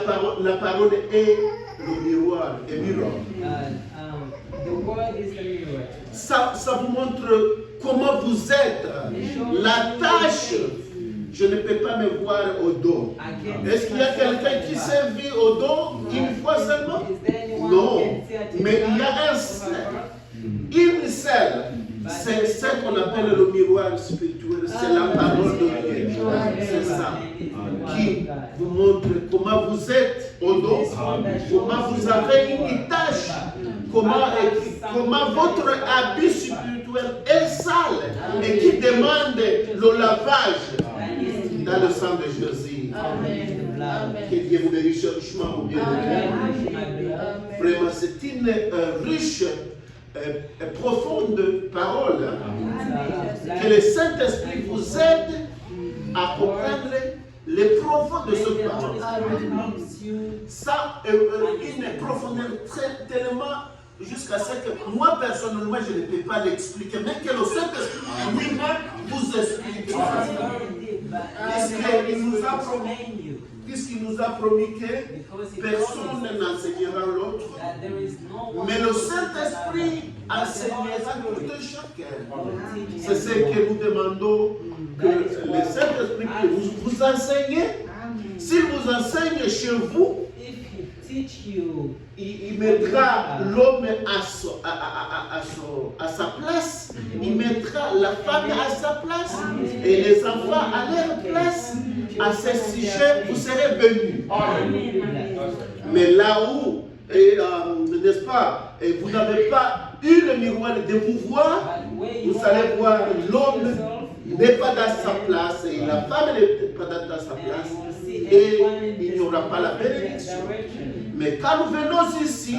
parole est le miroir, le miroir. the word is the mirror. Ça vous montre comment vous êtes. La tâche, je ne peux pas me voir au dos. I can't Est-ce qu'il y a quelqu'un qui s'est vu au dos une fois seulement? Is there anyone Non, who can see at mais his il y a back un of seul, her? une seule. C'est ce qu'on appelle le miroir spirituel, c'est la parole de Dieu. C'est ça qui vous montre comment vous êtes au dos, comment vous avez une tâche, comment votre habit spirituel est sale et qui demande le lavage dans le sang de Jésus. Amen. Amen. Que Dieu vous bénisse richement ou bien. Vraiment, c'est une riche et profonde parole que le Saint-Esprit vous aide à comprendre les profonds de cette parole. Ça, une profondeur tellement jusqu'à ce que moi personnellement je ne peux pas l'expliquer, mais que le Saint-Esprit lui-même vous explique. Puisqu'il nous nous a promis que Because He personne promised n'enseignera l'autre, that there is no one mais le who teaches Saint-Esprit another. enseignera tout un chacun. Will teach C'est ce everyone. que nous demandons, que le Saint-Esprit vous enseigne. S'il vous enseigne chez vous, If He teach you, il mettra l'homme à sa place, il mettra la femme à sa place et les enfants à leur place. À ce sujet, vous serez bénis. Mais là où, n'est-ce pas, et vous n'avez pas eu le miroir de pouvoir, vous allez voir l'homme n'est pas dans sa place et la femme n'est pas dans sa place et il n'y aura pas la bénédiction. Mais quand nous venons ici,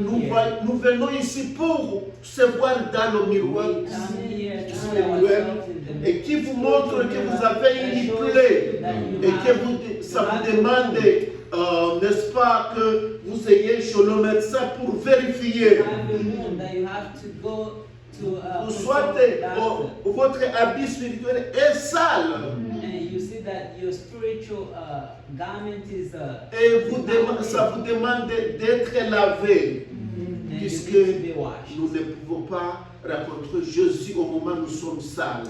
nous venons ici pour se voir dans le miroir spirituel et qui vous montre que vous avez une plaie et que ça vous demande, n'est-ce pas, que vous ayez chez le médecin pour vérifier. Ou soit votre habit spirituel est sale. Et ça vous demande d'être lavé. Puisque nous ne pouvons pas rencontrer Jésus au moment où nous sommes sales.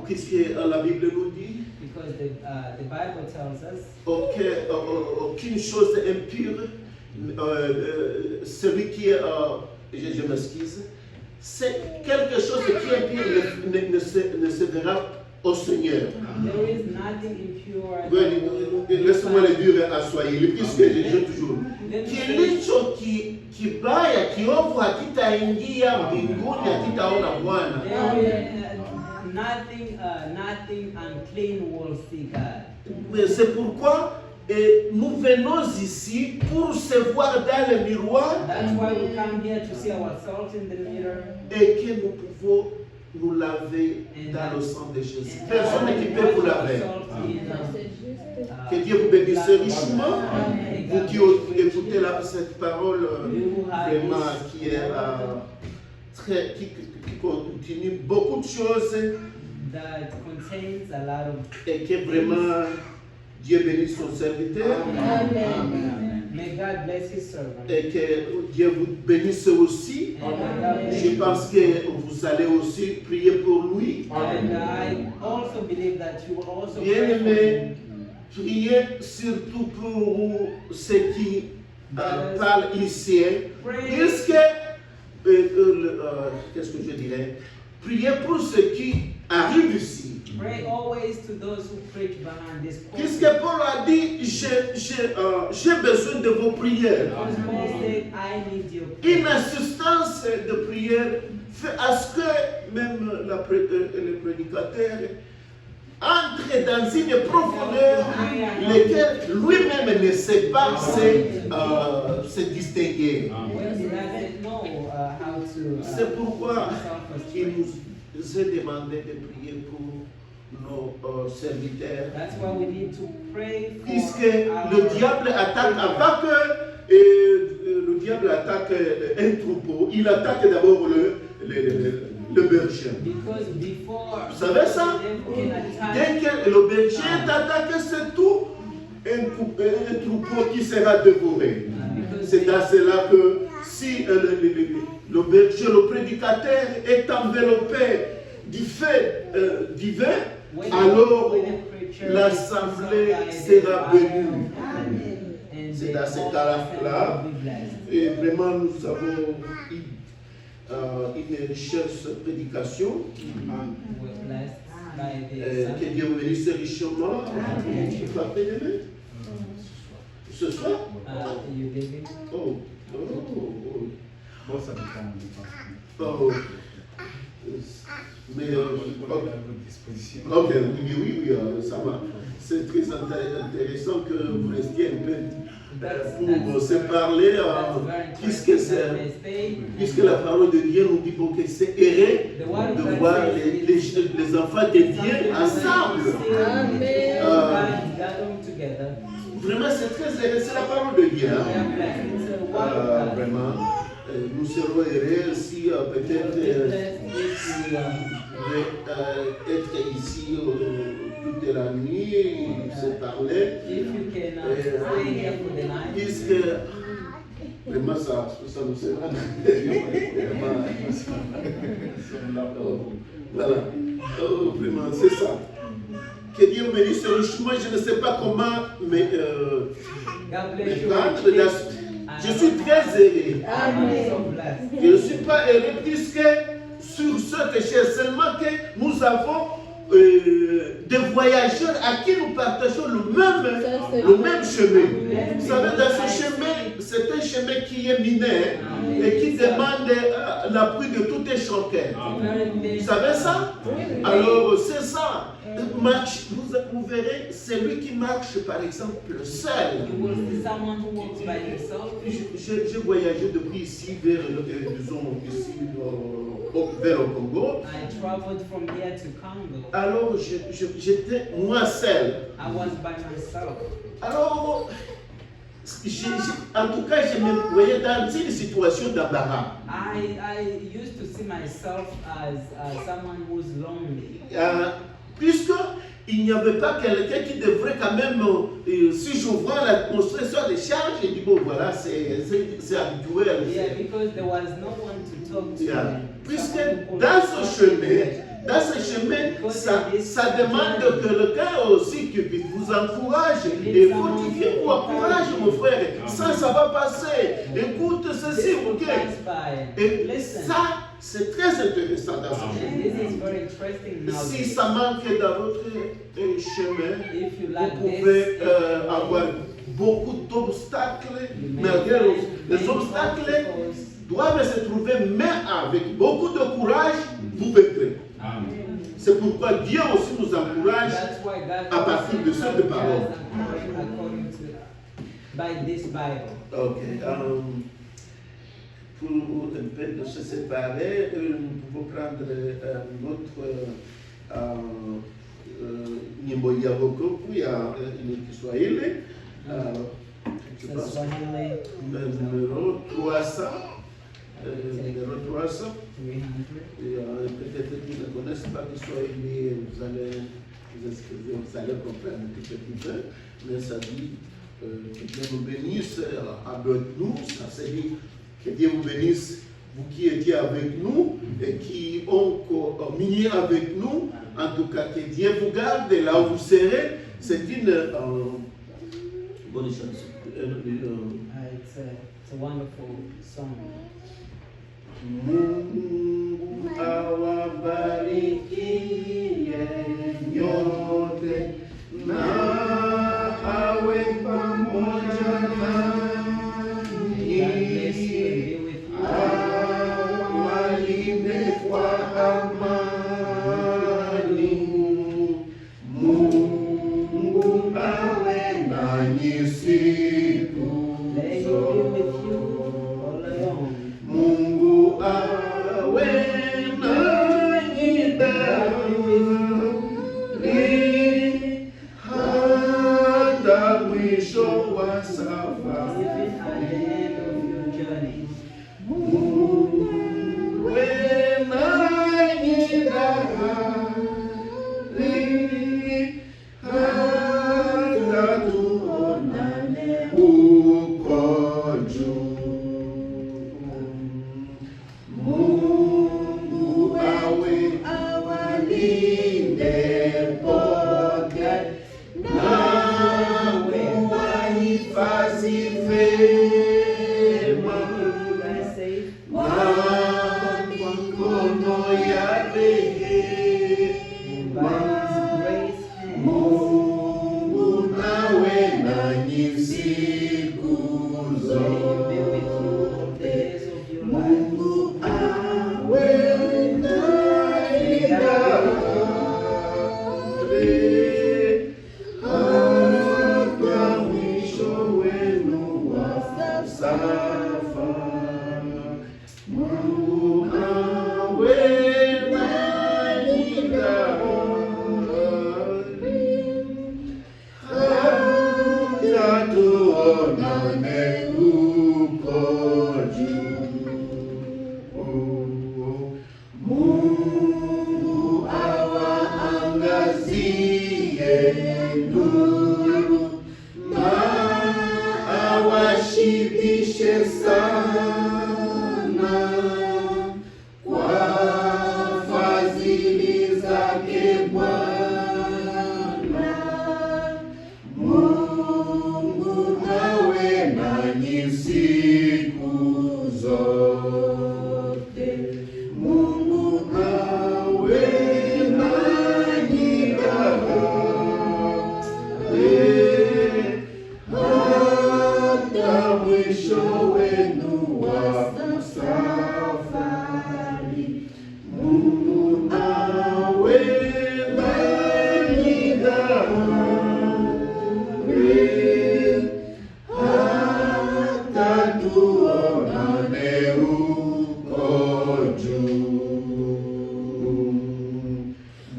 Qu'est-ce que la Bible nous dit? Because the Bible tells us Aucune chose impure, celui qui est, je m'excuse, c'est quelque chose qui est impur ne se verra au Seigneur. there is nothing impure. Laisse-moi le dire à Swahili, puisque j'ai toujours. Kilicho kibaya kiovu hakitaingia mbinguni, hakitaona Bwana. Nothing unclean will see God. Mais c'est pourquoi nous venons ici pour se voir dans le miroir That's why we come here to see ourselves in the mirror. et que nous pouvons nous laver dans le sang de Jésus. Personne qui peut vous laver. Que Dieu vous bénisse richement. Vous qui écoutez cette parole vraiment qui est qui continue beaucoup de choses That contains a lot of. et que vraiment Dieu bénisse son serviteur May God bless His servant. et que Dieu vous bénisse aussi. Je pense que vous allez aussi prier pour lui. And I also believe that you will also Bien pray for aimé, him. priez surtout pour ceux qui parlent ici. Puisque, qu'est-ce que je dirais? Priez pour ceux qui arrivent ici. Pray always to those who preach behind this Puisque pulpit. Paul a dit, j'ai besoin de vos prières. Because Paul said, I need your Une prayer. assistance de prière fait à ce que même le prédicateur entre dans une profondeur laquelle lui-même ne sait pas se distinguer. When he doesn't know how to. C'est pourquoi il self-restraint. nous est demandé de prier pour nos serviteurs. That's why we need to pray for Puisque our- le diable attaque avant que le diable attaque un troupeau, il attaque d'abord le berger. Because before Vous savez ça? they can attack, Dès que le berger est attaqué, c'est tout un troupeau qui sera dévoré. because C'est dans cela que si le berger, le prédicateur est enveloppé du fait divin, when alors when the preacher l'assemblée is surrounded sera by bénie. and C'est the dans ce whole cas-là assembly will be blessed. et vraiment nous avons eu une richesse de prédication. We're blessed by the Que assembly. Dieu vous bénisse richement. Tu vas demain? Ce soir? You living? Oh. Bon, ça dépend. Oh. Mais, À votre disposition. ok, oui, ça va. C'est très intéressant que vous restiez un peu pour se parler. Puisque la parole de Dieu nous dit que c'est erré de voir les enfants de Dieu ensemble. Vraiment, c'est très erré, c'est la parole de Dieu. Vraiment, nous serons heureux si peut-être vous pouvez être ici toute la nuit, ils se parlaient. If you can stay here for the night, Puisque vraiment ça nous sert. Voilà. Oh, vraiment, c'est ça. Que Dieu me bénisse richement. Je ne sais pas comment me prendre. Je suis très heureux. Je ne suis pas heureux puisque sur cette chaise seulement que nous avons des voyageurs à qui nous partageons le même chemin. Vous savez, dans ce chemin, c'est un chemin qui est miné et qui demande l'appui de tout un chacun. Vous savez ça? Alors, c'est ça. Vous verrez, celui qui marche, par exemple, seul. J'ai voyagé depuis ici vers, disons, ici, vers le Congo. I traveled from here to Congo. Alors, j'étais moi seul. I was by myself. Alors, en tout cas, je me voyais dans une situation d'embarras. I used to see myself as someone who's lonely. Puisque il n'y avait pas quelqu'un qui devrait quand même, si j'ouvre l'atmosphère sur les charges, et dit bon voilà, c'est habituel. Yeah, because there was no one to talk to. Yeah. Puisque dans ce chemin, ça demande quelqu'un aussi qui vous encourage et fortifie ou encourage mon frère. Ça va passer. Écoute ceci, ok? Et ça, c'est très intéressant dans ce chemin. Si ça manque dans votre chemin, vous pouvez avoir beaucoup d'obstacles, mais les obstacles doivent se trouver, mais avec beaucoup de courage, vous vaincrez. C'est pourquoi Dieu aussi nous encourage à partir de cette parole. Ok. Pour un peu de se séparer, nous pouvons prendre notre nyimbo ya wokovu ya Kiswahili. Je pense numéro 300. Numéro 300. Peut-être qu'ils ne connaissent pas Kiswahili, vous allez comprendre un petit peu, mais ça dit que Dieu nous bénisse avec nous, ça se dit que Dieu vous bénisse, vous qui étiez avec nous et qui ont communié avec nous, en tout cas que Dieu vous garde là où vous serez, c'est une bonne chanson. It's a wonderful song. Mungu awabariki nyote na awe pamoja nanyi, awalinde kwa amani. Mungu awe nanyi siku zote. Mungu awe nanyi daima hata mwisho wa safari. Mungu awe nanyi daima hata tuonane huko juu. Mungu awe awalinde pote nawe wahifadhi vema kwa mikono ya rehema. Mungu nawe nanyi siku zote. Mungu awe nanyi hata mwisho wenu wa safari. Mungu awe nanyi daima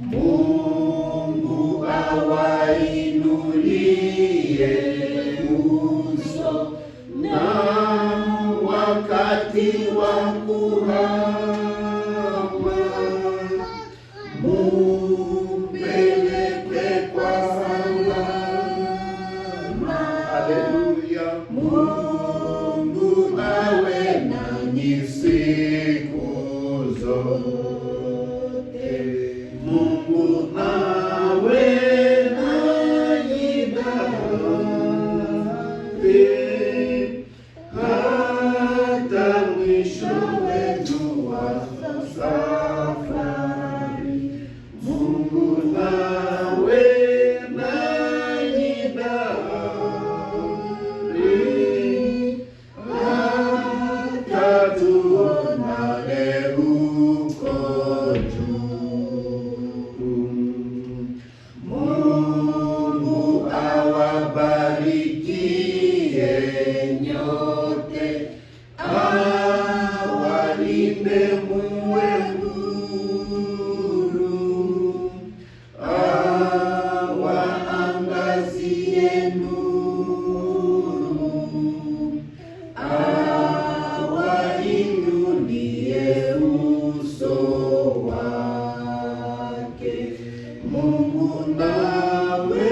Mungu awainulie uso na wakati wa kuhama mupeleke kwa salama. Haleluya. Mungu awe nanyi siku zote. Mungu nawe nanyi dawe hata mwisho wetu wa safari. Mungu nawe nanyi dawe hata tuonane huko juu. Mungu awabarikie nyote, awalinde muwe huru, awaangazie nuru, awainulie uso wake. Mungu nawe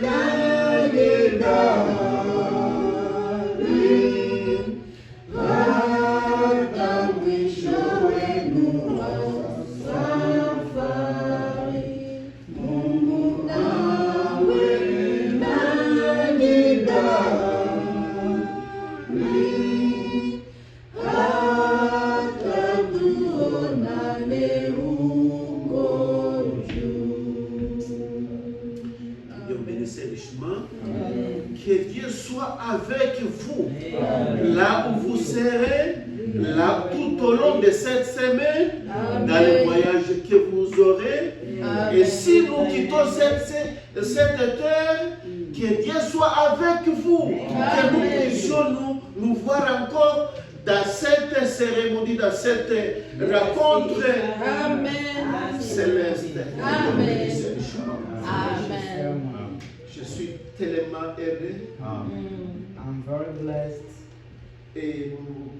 naye dawe hata mwisho wenu wa safari. Mungu nawe naye dawe hata tuonane huko juu. Dieu bénisse les chemins. Que Dieu soit avec vous, là où vous serez, là tout au long de cette semaine, dans les voyages que vous aurez. Et si nous quittons cette terre, que Dieu soit avec vous, que nous puissions nous voir encore dans cette cérémonie, dans cette rencontre céleste. Amen. Amen. Je suis tellement heureux. I'm very blessed. Et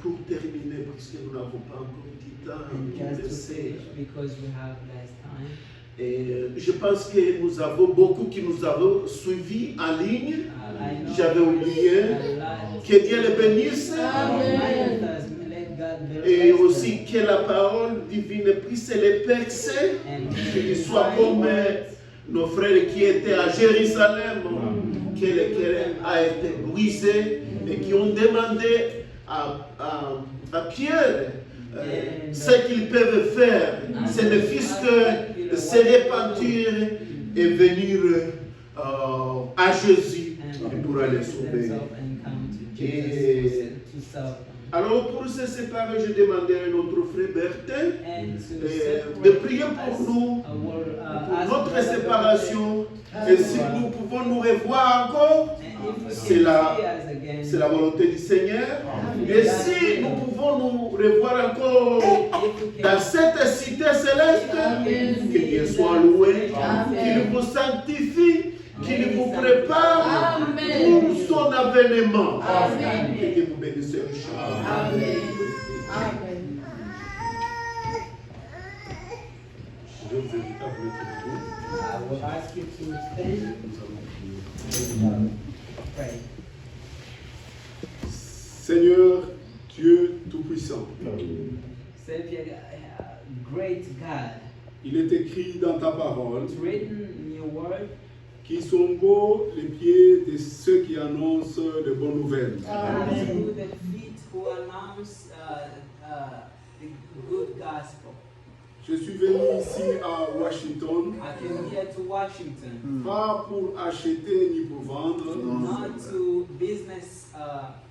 pour terminer, puisque nous n'avons pas encore du temps, And nous just to laisser. finish, because we have less time. Et je pense que nous avons beaucoup qui nous avons suivis en ligne. I know J'avais oublié. a lot. Que Dieu les bénisse. Amen. Let God bless Et them. aussi que la parole divine puisse les percer. And Qu'ils soient comme nos frères qui étaient à Jérusalem, que le cœur a été brisé et qui ont demandé à Pierre ce qu'ils peuvent faire. C'est ne fût que se repentir et venir à Jésus pour aller sauver. Alors pour se séparer, je demandais à notre frère Bertin de prier pour nous, pour notre séparation. Et si nous pouvons nous revoir encore, c'est la volonté du Seigneur. Et si nous pouvons nous revoir encore dans cette cité céleste, que Dieu soit loué, qu'il vous sanctifie, qu'il vous prépare pour son avènement. Que Dieu vous bénisse richement. Amen. Amen. Je vous invite à vous mettre debout. I will ask you to stand. Pray. Seigneur Dieu Tout-Puissant, Savior, great God, il est écrit dans ta parole it's written in your word, qui sont beaux les pieds de ceux qui annoncent de bonnes nouvelles. through the feet who announce the good gospel. Je suis venu ici à Washington, I came here to Washington, pas pour acheter ni pour vendre. not to business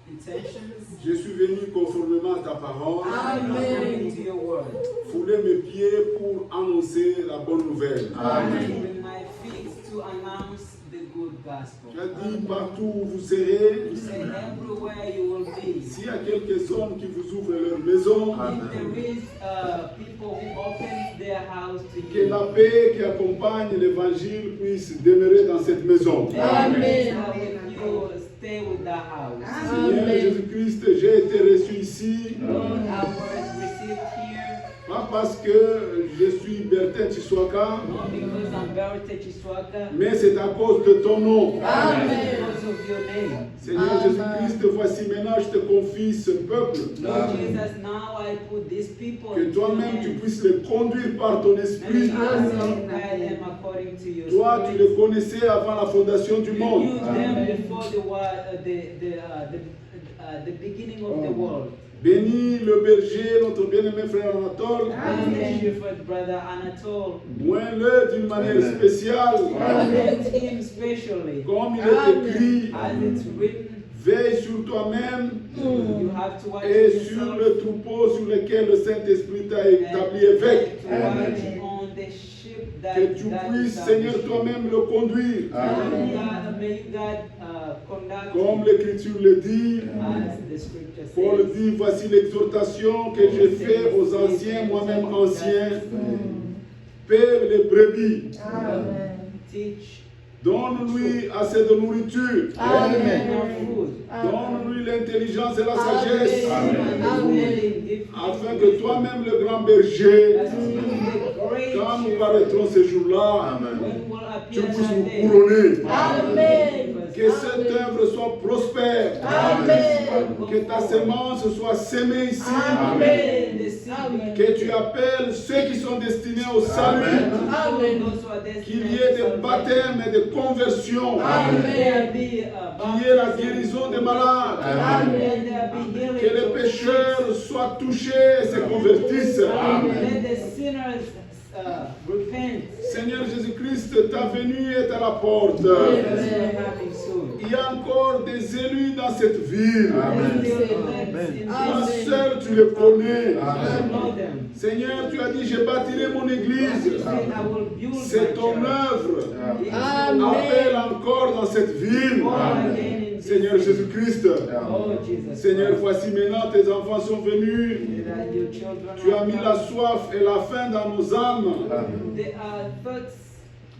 intentions, Je suis venu conformément à ta parole, according to your word. fouler mes pieds pour annoncer la bonne nouvelle. With my feet to announce the good gospel. Tu as dit partout où vous serez. You say everywhere you will be. S'il y a quelques hommes qui vous ouvrent leur maison, If there is people who open their house to que you, la paix qui accompagne l'évangile puisse demeurer dans cette maison. Amen. you stay with that house. Seigneur Jésus-Christ, j'ai été reçu ici, Lord, I was received here, pas parce que je suis Bertin Chiswaka, not because I'm Berta Chiswaka, mais c'est à cause de ton nom. Amen. because of your name. Seigneur Amen. Jésus-Christ, voici maintenant, je te confie ce peuple. Lord Jesus, now I put these people Que into your toi-même tu hands. puisses les conduire par ton esprit. And you guide them according to your Toi, tu spirit. les connaissais avant la fondation du You monde. knew them before the beginning of the world. Bénis le berger, notre bien-aimé frère Anatole. Bless the shepherd, brother Anatole. Moins-le d'une manière spéciale, Bless him specially. comme il est écrit. As it's written, Veille sur toi-même you have to watch et sur yourself le troupeau sur lequel le Saint-Esprit t'a établi évêque. to watch on the sheep that Que tu God puisses, established. Seigneur, toi-même le conduire. May you God conduct Comme l'Écriture le dit, as the scripture Paul says. dit, voici l'exhortation que j'ai faite aux anciens, moi-même ancien. Paix les brebis. Amen. Teach Donne-lui assez de nourriture. enough Amen. food. Donne-lui l'intelligence et la sagesse. Amen. Afin que toi-même, le grand berger, That you, the great quand nous shepherd, paraîtrons ces jours-là, when will tu appear puisses that nous day. couronner. Amen. Que cette œuvre soit prospère. Amen. Que ta semence soit sémée ici. Amen. Que tu appelles ceux qui sont destinés au salut. Qu'il y ait des baptêmes et des conversions. Amen. Qu'il y ait la guérison des malades. Que les pécheurs soient touchés et se convertissent. Let the sinners repent. Seigneur Jésus-Christ, ta venue est à la porte. Because we're having soon. Il y a encore des élus dans cette ville. Toi seul, tu les connais. Seigneur, tu as dit, je bâtirai mon église. C'est ton œuvre. Amen. Appelle encore dans cette ville. Seigneur Jésus-Christ. Seigneur, voici maintenant tes enfants sont venus. Tu as mis la soif et la faim dans nos âmes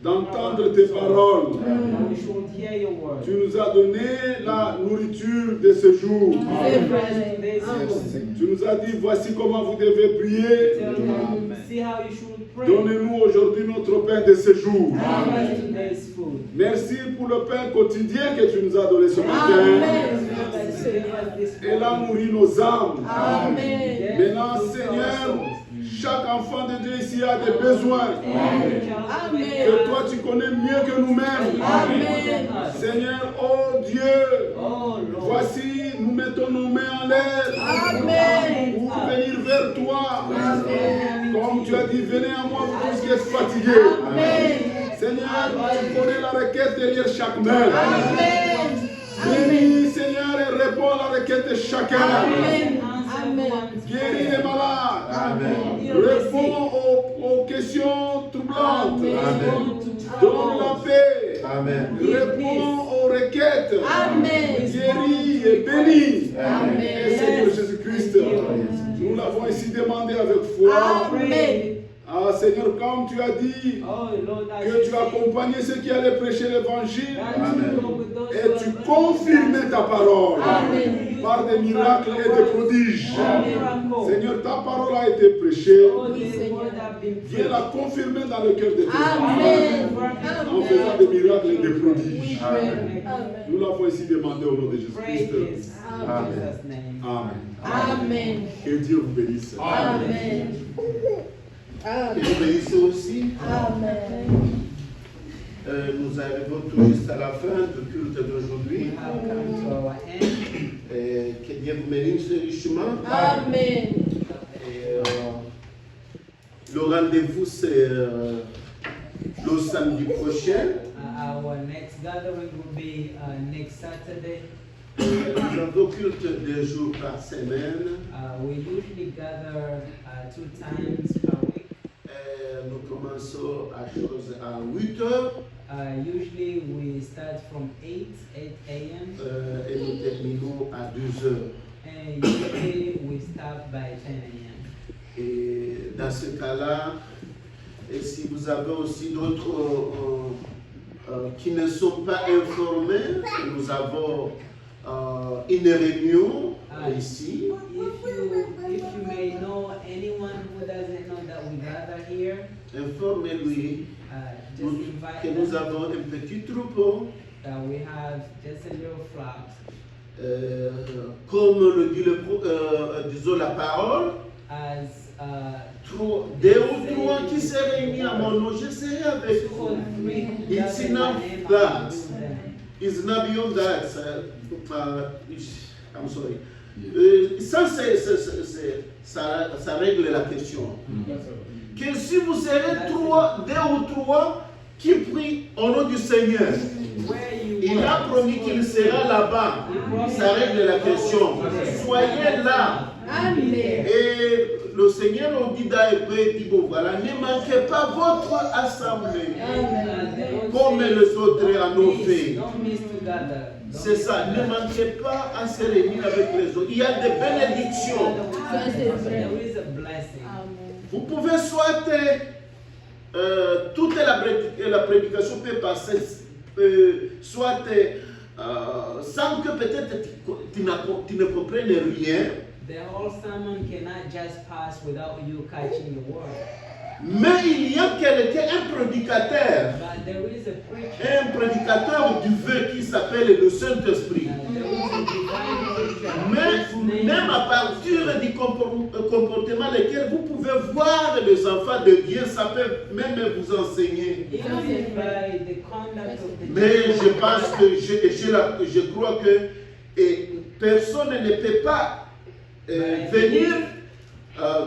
d'entendre tes paroles. Tu nous as donné la nourriture de ce jour. Tu nous as dit, voici comment vous devez prier. Donnez-nous aujourd'hui notre pain de ce jour. Merci pour le pain quotidien que tu nous as donné ce matin. Et là nourrit nos âmes. Amen. Maintenant, Seigneur, chaque enfant de Dieu ici a des besoins que toi tu connais mieux que nous-mêmes. Amen. Seigneur, oh Dieu, voici, nous mettons nos mains en l'air Amen. pour venir vers toi. Comme tu as dit, venez à moi, vous tous qui êtes fatigués. Amen. Seigneur, tu connais la requête derrière chaque main. Amen. Bénis, Seigneur, et réponds à la requête de chacun. Amen. Amen. Guéris les malades. Réponds aux questions troublantes. Donne la paix. Réponds aux requêtes. Amen. Guéris et bénis. Amen. Et Seigneur Jésus-Christ, nous l'avons ici demandé avec foi. Amen. Ah Seigneur, comme tu as dit que tu accompagnais ceux qui allaient prêcher l'évangile et tu confirmais ta parole par des miracles et des prodiges. Seigneur, ta parole a été prêchée. Viens la confirmer dans le cœur de tes enfants en faisant des miracles et des prodiges. Nous l'avons ici demandé au nom de Jésus-Christ. Amen. Amen. Que Dieu vous bénisse. Amen. Que vous bénisse aussi. Amen. Nous arrivons tout juste à la fin du culte d'aujourd'hui. Que Dieu vous bénisse richement. Amen. Et, le rendez-vous, c'est le samedi prochain. Our next gathering will be next Saturday. Nous avons culte 2 jours par semaine. We usually gather 2 times per week. Nous commençons à 8 heures. Usually we start from 8 a.m. Et nous terminons à 2 heures. And usually we start by 10 a.m. Et dans ce cas-là, et si vous avez aussi d'autres qui ne sont pas informés, nous avons une réunion ici. If you may know anyone who doesn't know that we gather here, Informez-lui just invite que nous them, avons un petit troupeau, that we have just a little flock. comme le dit disons la parole. As 2 ou 3 qui se réunissent à mon nom, je serai avec 2 or vous. 3 It's gather in my enough name, that. I will do them. It's not beyond that. I'm sorry. Ça règle la question. Que si vous serez 2 ou 3 qui prient au nom du Seigneur, Where you il a promis qu'il sera là-bas. Ça règle la question. Soyez là. Amen. Et le Seigneur nous dit dans Hébreux, dit bon voilà, ne manquez pas votre assemblée. Comme les autres en ont fait. Don't miss together. C'est ça, ne manquez pas à se réunir avec les autres. Il y a des bénédictions. There is a blessing. Vous pouvez soit toute la prédication peut passer, soit sans que peut-être tu ne comprennes rien. The whole sermon cannot just pass without you catching the word. Mais il y a quelqu'un, un prédicateur. But there is a preacher. Un prédicateur du vœu qui s'appelle le Saint-Esprit. There is a divine preacher. Mais His name même à partir du comportement lequel vous pouvez voir les enfants de Dieu, ça peut même vous enseigner. Even by the conduct of the Mais je church, pense que je crois que personne ne peut pas venir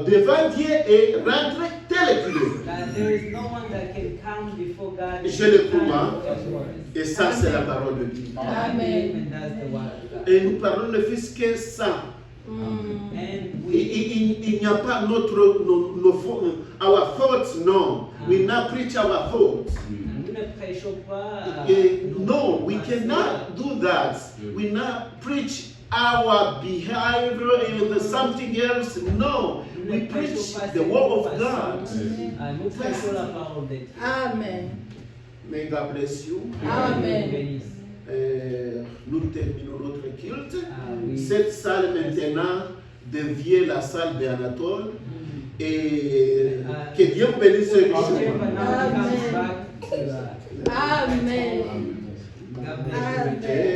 devant Dieu et rentrer tel qu'il est. that there is no one that can come before God and Je le stand crois. with His words. Et ça, c'est la parole de Dieu. I believe, and that's the word of God. Et nous parlons de fils que ça. And Il n'y a pas our thoughts, no. We not preach our thoughts. nous ne prêchons pas. No, we cannot do that. We not preach our behavior and something else. No, we preach the word of God. Nous prêchons la parole de Dieu. Amen. May God bless you. Amen. Bénisse. Nous terminons notre culte. Oui. Cette salle maintenant devient la salle d'Anatole. Et que Dieu vous bénisse ce jour. Whoever now comes back to Amen. God bless you.